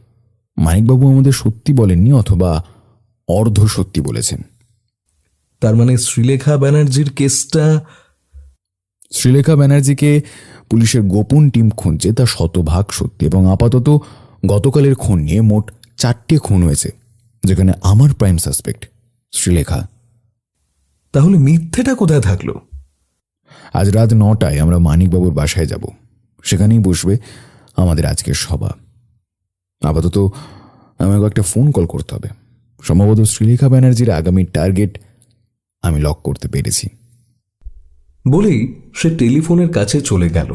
মানিকবাবু আমাদের সত্যি বলেননি, অথবা অর্ধ সত্যি বলেছেন। তার মানে শ্রীলেখা ব্যানার্জির কেসটা? শ্রীলেখা ব্যানার্জিকে পুলিশের গোপন টিম খুঁজছে, তা শতভাগ সত্যি। এবং আপাতত গতকালের খুন নিয়ে মোট 4টে খুন হয়েছে, যেখানে আমার প্রাইম সাসপেক্ট শ্রীলেখা। তাহলে মিথ্যেটা কোথায় থাকলো? আজ রাত 9টায় আমরা মানিকবাবুর বাসায় যাব। সেখানেই বসবে আমাদের আজকের সভা। আপাতত আমাকে একটা ফোন কল করতে হবে। সম্ভবত শ্রীলেখা ব্যানার্জির আগামী টার্গেট আমি লক করতে পেরেছি। বলেই সে টেলিফোনের কাছে চলে গেল।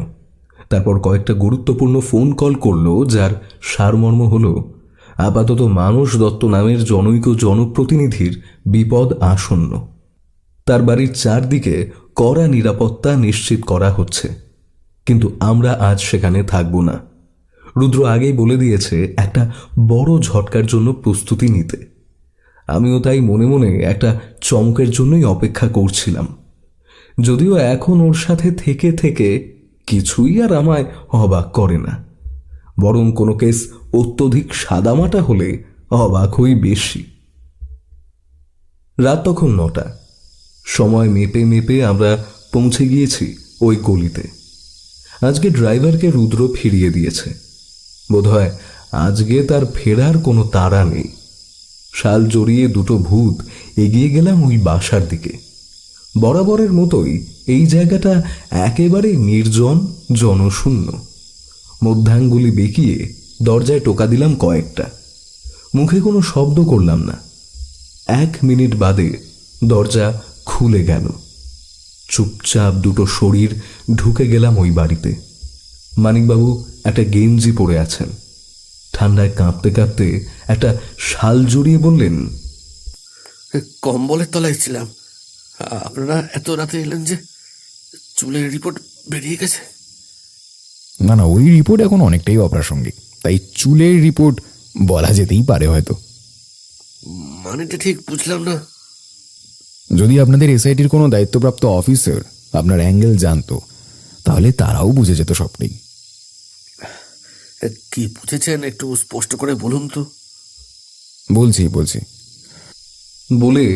তারপর কয়েকটা গুরুত্বপূর্ণ ফোন কল করলো, যার সারমর্ম হলো আপাতত মানস দত্ত নামের জনৈক জনপ্রতিনিধির বিপদ আসন্ন। তার বাড়ির চারদিকে কড়া নিরাপত্তা নিশ্চিত করা হচ্ছে, কিন্তু আমরা আজ সেখানে থাকব না। রুদ্র আগেই বলে দিয়েছে একটা বড় ঝটকার জন্য প্রস্তুতি নিতে। আমিও তাই মনে মনে একটা চমকের জন্যই অপেক্ষা করছিলাম। যদিও এখন ওর সাথে থেকে থেকে কিছুই আর আমায় অবাক করে না, বরং কোনো কেস অত্যধিক সাদামাটা হলে অবাক হই বেশি। রাত তখন 9টা। সময় মেপে মেপে আমরা পৌঁছে গিয়েছি ওই গলিতে। আজকে ড্রাইভারকে রুদ্র ফিরিয়ে দিয়েছে। বোধহয় আজকে তার ফেরার কোনো তাড়া নেই। শাল জড়িয়ে দুটো ভূত এগিয়ে গেলাম ওই বাসার দিকে। বরাবরের মতোই এই জায়গাটা একেবারে নির্জন, জনশূন্য। মধ্যাঙ্গুলি বেঁকিয়ে দরজায় টোকা দিলাম কয়েকটা। মুখে কোনো শব্দ করলাম না। 1 মিনিট বাদে দরজা খুলে গেল। চুপচাপ দুটো শরীর ঢুকে গেলাম ওই বাড়িতে। মানিকবাবু একটা গেঞ্জি পরে আছেন। ঠান্ডায় কাঁপতে কাঁপতে একটা শাল জড়িয়ে বললেন, কম্বলের তলায় ছিলাম। আপনারা এত রাতে এলেন যে? চুলের রিপোর্ট বেরিয়ে গেছে? না না, ওই রিপোর্ট এখন অনেকটাই অপ্রাসঙ্গিক, তাই চুলের রিপোর্ট বলা যেতেই পারে হয়তো। মানেটা ঠিক বুঝলাম না। যদি আপনাদের এসআইটির কোনো দায়িত্বপ্রাপ্ত অফিসার আপনার অ্যাঙ্গেল জানতো, তাহলে তারাও বুঝে যেত সবটাই। কি বুঝেছেন একটু স্পষ্ট করে বলুন তো। বলছি বলে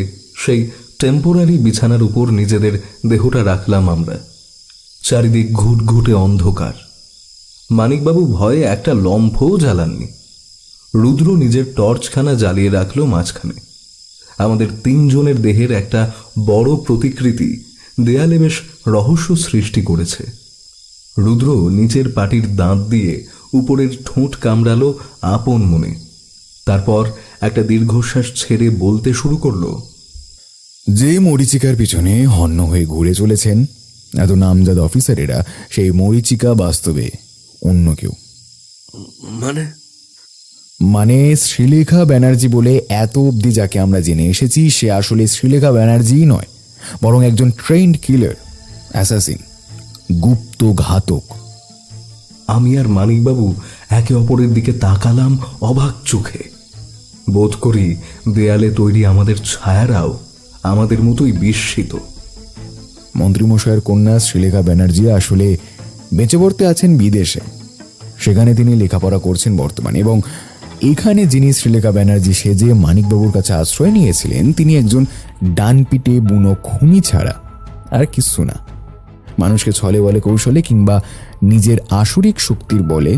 সেই টেম্পোরারি বিছানার উপর নিজেদের দেহটা রাখলাম আমরা। চারিদিক ঘুটঘুটে অন্ধকার। মানিকবাবু ভয়ে একটা লম্ফও জ্বালাননি। রুদ্র নিজের টর্চখানা জ্বালিয়ে রাখল মাঝখানে। আমাদের তিনজনের দেহের একটা বড় প্রতিকৃতি দেয়ালে বেশ রহস্য সৃষ্টি করেছে। রুদ্র নিচের পাটির দাঁত দিয়ে উপরের ঠোঁট কামড়ালো আপন মনে। তারপর একটা দীর্ঘশ্বাস ছেড়ে বলতে শুরু করলো, যে মরিচিকার পিছনে হন্য হয়ে ঘুরে চলেছেন এত নামজাদ অফিসারেরা, সেই মরিচিকা বাস্তবে অন্য কেউ। মানে শ্রীলেখা ব্যানার্জি বলে এত অবধি যাকে আমরা জেনে এসেছি, সে আসলে শ্রীলেখা ব্যানার্জিই নয়, বরং একজন ট্রেন্ড কিলার, অ্যাসাসিন, গুপ্ত ঘাতক। আমি আর মানিকবাবু একে অপরের দিকে তাকালাম অবাক চোখে। বোধ করি দেয়ালে তৈরি আমাদের ছায়ারাও আমাদের মতোই বিস্মিত। মন্ত্রীমশাইয়ের কন্যা শ্রীলেখা ব্যানার্জি আসলে বেঁচে পড়তে আছেন বিদেশে। সেখানে তিনি লেখাপড়া করছেন বর্তমানে, এবং এখানে যিনি শ্রীলেখা ব্যানার্জি সেজে মানিকবাবুর কাছে আশ্রয় নিয়েছিলেন, তিনি একজন ডানপিটে বুনো খুনি ছাড়া আর কিছু না। মানুষকে ছলে বলে কৌশলে কিংবা নিজের আসরিক শক্তির বলে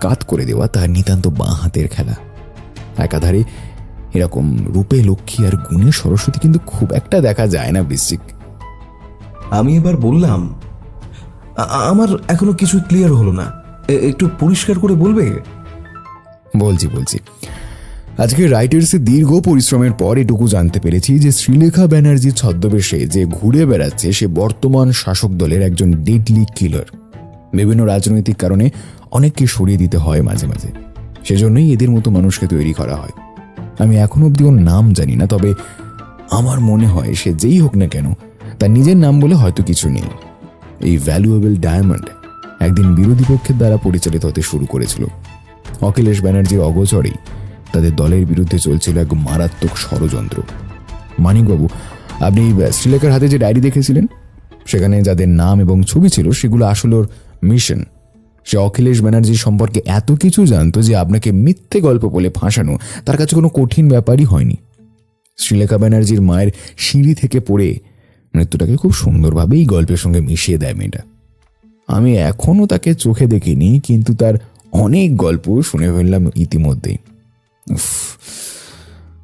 কাত করে দেওয়া তার নিতান্ত বাঁ হাতের খেলা। একাধারে এরকম রূপে লক্ষ্মী আর গুণে সরস্বতী কিন্তু খুব একটা দেখা যায় না বৃশ্চিক। আমি এবার বললাম, আমার এখনো কিছু ক্লিয়ার হলো না, একটু পরিষ্কার করে বলবে? বলছি আজকে রাইটার্সে দীর্ঘ পরিশ্রমের পর এটুকু জানতে পেরেছি যে শ্রীলেখা ব্যানার্জি ছদ্মবেশে যে ঘুরে বেড়াচ্ছে, সে বর্তমান শাসক দলের একজন ডেডলি কিলার। বিভিন্ন রাজনৈতিক কারণে অনেককে সরিয়ে দিতে হয় মাঝে মাঝে, সেজন্যই এদের মতো মানুষকে তৈরি করা হয়। আমি এখনো অব্দি ওর নাম জানি না, তবে আমার মনে হয় সে যেই হোক না কেন, তার নিজের নাম বলে হয়তো কিছু নেই। এই ভ্যালুয়েবল ডায়মন্ড একদিন বিরোধী পক্ষের দ্বারা পরিচালিত হতে শুরু করেছিল। অখিলেশ ব্যানার্জির অগোচরেই তাদের দলের বিরুদ্ধে চলছিল এক মারাত্মক ষড়যন্ত্র। মানিকবাবু, আপনি শ্রীলেখার হাতে যে ডায়েরি দেখেছিলেন, সেখানে যাদের নাম এবং ছবি ছিল সেগুলো আসলে ওর মিশন। সে অখিলেশ ব্যানার্জির সম্পর্কে এত কিছু জানতো যে আপনাকে মিথ্যে গল্প বলে ফাঁসানো তার কাছে কোনো কঠিন ব্যাপারই হয়নি। শ্রীলেখা ব্যানার্জির মায়ের সিঁড়ি থেকে পড়ে মৃত্যুটাকে খুব সুন্দরভাবে এই গল্পের সঙ্গে মিশিয়ে দেয় মেয়েটা। আমি এখনো তাকে চোখে দেখিনি, কিন্তু তার অনেক গল্প শুনে ফেললাম ইতিমধ্যেই।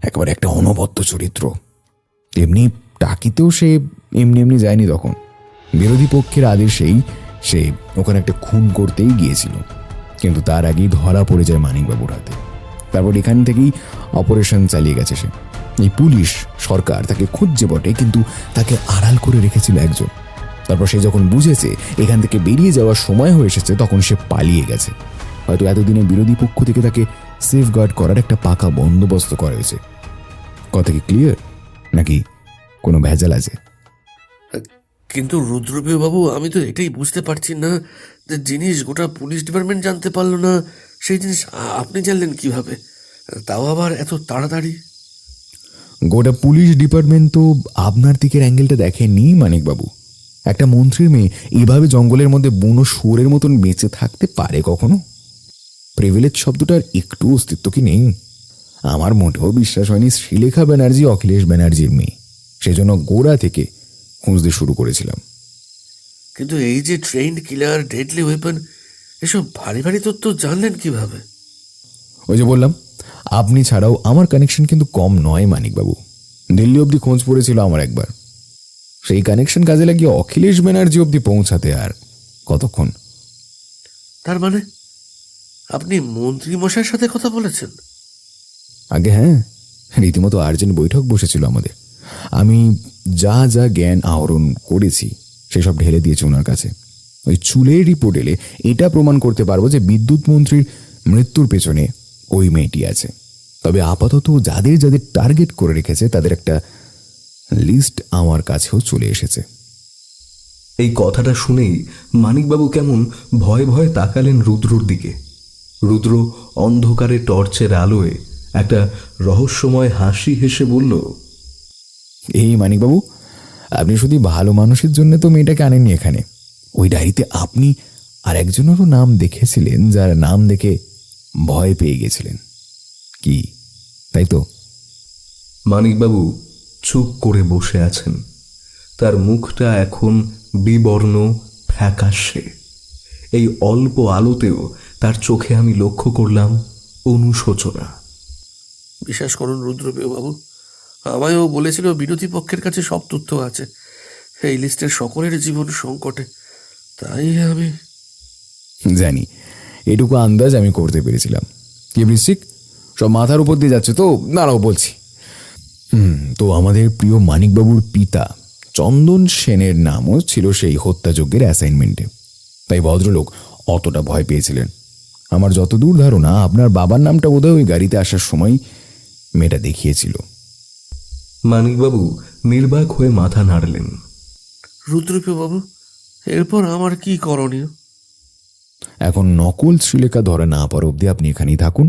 একেবারে একটা অনবদ্য চরিত্র। এমনি টাকিতেও সে এমনি যায়নি। তখন বিরোধী পক্ষের আদেশেই সে ওখানে একটা খুন করতেই গিয়েছিল, কিন্তু তার আগেই ধরা পড়ে যায় মানিকবাবুর হাতে। তারপর এখান থেকেই অপারেশন চালিয়ে গেছে সে। এই পুলিশ সরকার তাকে খুঁজছে বটে, কিন্তু তাকে আড়াল করে রেখেছিল একজন। তারপর সে যখন বুঝেছে এখান থেকে বেরিয়ে যাওয়ার সময় হয়ে এসেছে, তখন সে পালিয়ে গেছে। হয়তো এতদিনে বিরোধী পক্ষ থেকে তাকে সেফগার্ড করার একটা পাকা বন্দোবস্ত করা হয়েছে। কথা কি ক্লিয়ার, নাকি কোনো ভেজাল আছে? কিন্তু রুদ্রপ্রিয় বাবু, আমি তো এটাই বুঝতে পারছি না যে জিনিস গোটা পুলিশ ডিপার্টমেন্ট জানতে পারলো না, সেই জিনিস আপনি জানলেন কিভাবে, তাও আবার এত তাড়াতাড়ি? গোটা পুলিশ ডিপার্টমেন্ট তো আপনার দিকের অ্যাঙ্গেলটা দেখেনি মানিকবাবু। একটা মন্ত্রীর মেয়ে এভাবে জঙ্গলের মধ্যে বুনো শুয়োরের মতন বেঁচে থাকতে পারে কখনো? প্রিভিলেজ শব্দটার একটু অস্তিত্ব কি নেই? আমার মোটেও বিশ্বাস হয়নি শ্রীলেখা ব্যানার্জি অখিলেশ ব্যানার্জির মেয়ে। সেজন্য গোড়া থেকে খুঁজতে শুরু করেছিলাম। কিন্তু এই যে ট্রেন্ড কিলার, ডেডলি ওয়েপন, এসব ভারী ভারী তথ্য জানলেন কিভাবে? ওই যে বললাম, আপনি ছাড়াও আমার কানেকশন কিন্তু কম নয় মানিকবাবু। দিল্লি অবধি খোঁজ পড়েছিল আমার একবার। সেই কানেকশন কাজে লাগিয়ে অখিলেশ ব্যানার্জি অবধি পৌঁছাতে আর কতক্ষণ? তার মানে আপনি মন্ত্রী মশাইয়ের সাথে কথা বলেছেন? আগে হ্যাঁ, রীতিমতো আর্জেন্ট বৈঠক বসেছিল আমাদের। আমি যা যা জ্ঞান আহরণ করেছি সেসব ঢেলে দিয়েছি ওনার কাছে। ওই চুলের রিপোর্ট এলে এটা প্রমাণ করতে পারবো যে বিদ্যুৎ মন্ত্রীর মৃত্যুর পেছনে ওই মেয়েটি আছে। তবে আপাতত যাদের যাদের টার্গেট করে রেখেছে তাদের একটা লিস্ট আমার কাছেও চলে এসেছে। এই কথাটা শুনেই মানিকবাবু কেমন ভয়ে ভয়ে তাকালেন রুদ্রর দিকে। রুদ্র অন্ধকারে টর্চের আলোয় একটা রহস্যময় হাসি হেসে বলল, এই মানিকবাবু, আপনি শুধু ভালো মানুষের জন্য তো মেয়েটাকে আনেননি এখানে। ওই ডায়েরিতে আপনি আর একজনেরও নাম দেখেছিলেন, যার নাম দেখে ভয় পেয়ে গেছিলেন, কি তাই তো? মানিকবাবু চুপ করে বসে আছেন। তার মুখটা এখন বিবর্ণ, ফ্যাকাশে। এই অল্প আলোতেও তার চোখে আমি লক্ষ্য করলাম অনুশোচনা। বিশ্বাস করুন রুদ্রপ্রিয় বাবু, আমায়ও বলেছিল বিরোধী পক্ষের কাছে সব তথ্য আছে, এই লিস্টের সকলের জীবন সংকটে। তাই আমি জানি, এটুকু আন্দাজ আমি করতে পেরেছিলাম। কি বৃশ্চিক, সব মাথার উপর দিয়ে যাচ্ছে তো? দাঁড়াও বলছি। তো আমাদের প্রিয় মানিকবাবুর পিতা চন্দন সেনের নামও ছিল সেই হত্যাযজ্ঞের অ্যাসাইনমেন্টে, তাই ভদ্রলোক অতটা ভয় পেয়েছিলেন। আমার যতদূর ধারণা, আপনার বাবার নামটা বোধহয় ওই গাড়িতে আসার সময় মেয়েটা দেখিয়েছিল। মানিকবাবু নির্বাক হয়ে মাথা নাড়লেন। রুদ্রপ্রিয় বাবু, এরপর আমার কি করণীয়? এখন নকল শ্রীলেখা ধরা না পড়া অবধি আপনি এখানেই থাকুন।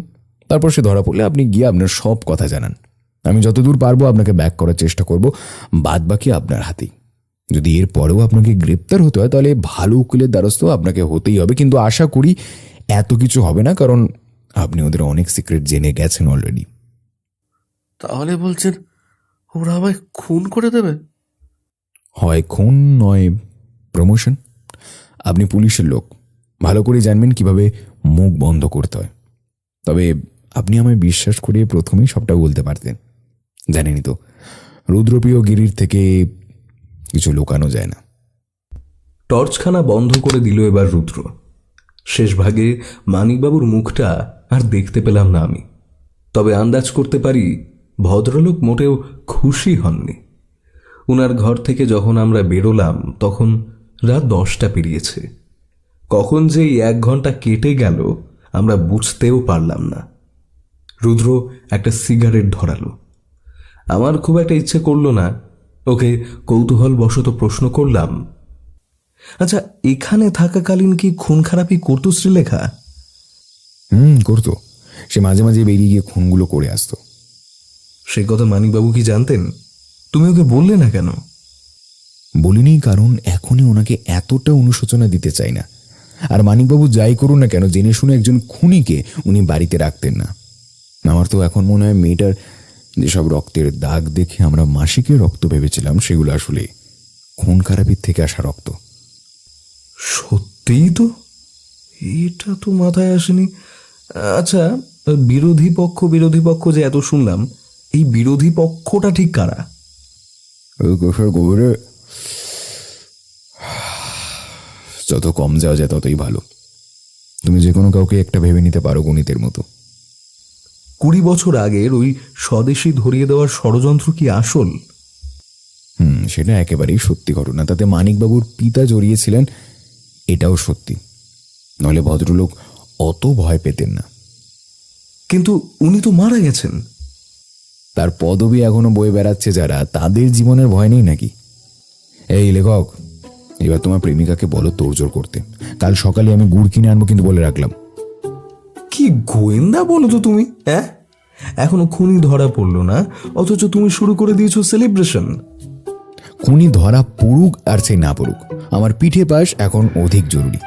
তারপর সে ধরা পড়লে আপনি গিয়ে আপনার সব কথা জানান। আমি যতদূর পারবো আপনাকে ব্যাক করার চেষ্টা করব, বাদ বাকি আপনার হাতেই। যদি এর পরেও আপনাকে গ্রেপ্তার হতে হয়, তাহলে ভালো উকিলের দ্বারস্থ আপনাকে হতেই হবে। কিন্তু আশা করি এত কিছু হবে না, কারণ আপনি ওদের অনেক সিক্রেট জেনে গেছেন অলরেডি। তাহলে বলছেন ওরা আমায় খুন করে দেবে? হয় খুন, নয় প্রমোশন। আপনি পুলিশের লোক, ভালো করে জানবেন কিভাবে মুখ বন্ধ করতে হয়। তবে আপনি আমায় বিশ্বাস করে প্রথমেই সবটা বলতে পারতেন। জানেনই তো, রুদ্রপ্রিয় গিরির থেকে কিছু লুকানো যায় না। টর্চখানা বন্ধ করে দিল এবার রুদ্র। শেষ ভাগে মানিকবাবুর মুখটা আর দেখতে পেলাম না আমি। তবে আন্দাজ করতে পারি ভদ্রলোক মোটেও খুশি হননি। উনার ঘর থেকে যখন আমরা বেরোলাম তখন রাত 10টা পেরিয়েছে। কখন যে এই 1 ঘন্টা কেটে গেল আমরা বুঝতেও পারলাম না। রুদ্র একটা সিগারেট ধরালো। আমার খুব একটা ইচ্ছে করলো না। ওকে কৌতূহল বশত প্রশ্ন করলাম, আচ্ছা, এখানে থাকাকালীন কি খুন খারাপি করতো শ্রীলেখা? করতো। সে মাঝে মাঝে বেরিয়ে গিয়ে খুনগুলো করে আসতো। সে কথা মানিকবাবু কি জানতেন? তুমি ওকে বললে না কেন? বলিনি, কারণ এখনই ওনাকে এতটা অনুশোচনা দিতে চাই না। আর মানিকবাবু যাই করুন না কেন, জেনে শুনে একজন খুনিকে উনি বাড়িতে রাখতেন না। আমার তো এখন মনে হয় মেয়েটার যেসব রক্তের দাগ দেখে আমরা মাসিকের রক্ত ভেবেছিলাম, সেগুলো আসলে খুন খারাপির থেকে আসা রক্ত। সত্যিই তো, এটা তো মাথায় আসেনি। আচ্ছা, বিরোধী পক্ষ যে এত শুনলাম, এই বিরোধী পক্ষটা ঠিক কারা? গভীরে যত কম যাওয়া যায় ততই ভালো। তুমি যে কোনো কাউকে একটা ভেবে নিতে পারো গণিতের মতো। 20 বছর আগের ওই স্বদেশী ধরিয়ে দেওয়ার ষড়যন্ত্র কি আসল? সেটা একেবারেই সত্যি ঘটনা। তাতে মানিকবাবুর পিতা জড়িয়েছিলেন, এটাও সত্যি। নইলে ভদ্রলোক অত ভয় পেতেন না। কিন্তু উনি তো মারা গেছেন। তার পদবি এখনো বয়ে বেড়াচ্ছে যারা, তাদের জীবনের ভয় নেই নাকি? এই লেখক, এবার তোমার প্রেমিকাকে বলো তোড়জোড় করতে। কাল সকালে আমি গুড় কিনে আনবো, কিন্তু বলে রাখলাম। কি গোয়েন্দা বলো তো তুমি, হ্যাঁ? এখনো খুনি ধরা পড়লো না, অথচ তুমি শুরু করে দিয়েছো সেলিব্রেশন। খুনি ধরা পড়ুক আর সেই না পড়ুক, আমার পিঠে পায়েস এখন অধিক জরুরি।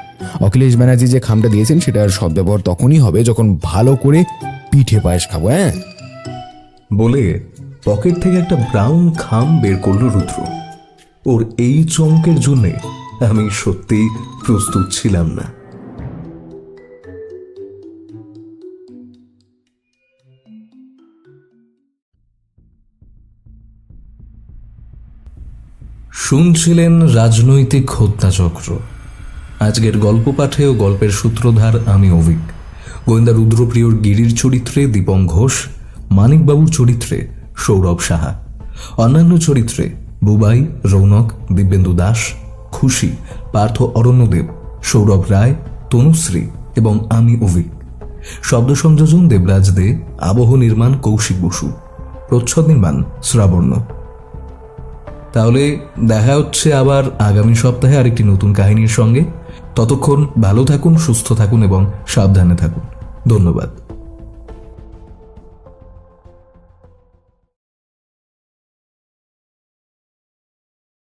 অখিলেশ ব্যানার্জি যে খামটা দিয়েছেন, সেটার সদ্ব্যবহার তখনই হবে যখন ভালো করে পিঠে পায়েস খাবো। হ্যাঁ, বলে পকেট থেকে একটা ব্রাউন খাম বের করলো রুদ্র। ওর এই চমকের জন্যে আমি সত্যিই প্রস্তুত ছিলাম না। শুনছিলেন রাজনৈতিক হত্যাচক্র। আজকের গল্প পাঠে ও গল্পের সূত্রধার আমি অভিক। গোয়েন্দা রুদ্রপ্রিয়র গিরির চরিত্রে দীপং ঘোষ, মানিকবাবুর চরিত্রে সৌরভ সাহা, অন্যান্য চরিত্রে বুবাই, রৌনক, দিব্যেন্দু দাস, খুশি, পার্থ অরণ্যদেব, সৌরভ রায়, তনুশ্রী এবং আমি অভিক। শব্দ সংযোজন দেবরাজ দে, আবহ নির্মাণ কৌশিক বসু, প্রচ্ছদ নির্মাণ শ্রাবণ্য। তাহলে দেখা হচ্ছে আবার আগামী সপ্তাহে আরেকটি নতুন কাহিনীর সঙ্গে। ততক্ষণ ভালো থাকুন, সুস্থ থাকুন এবং সাবধানে থাকুন। ধন্যবাদ।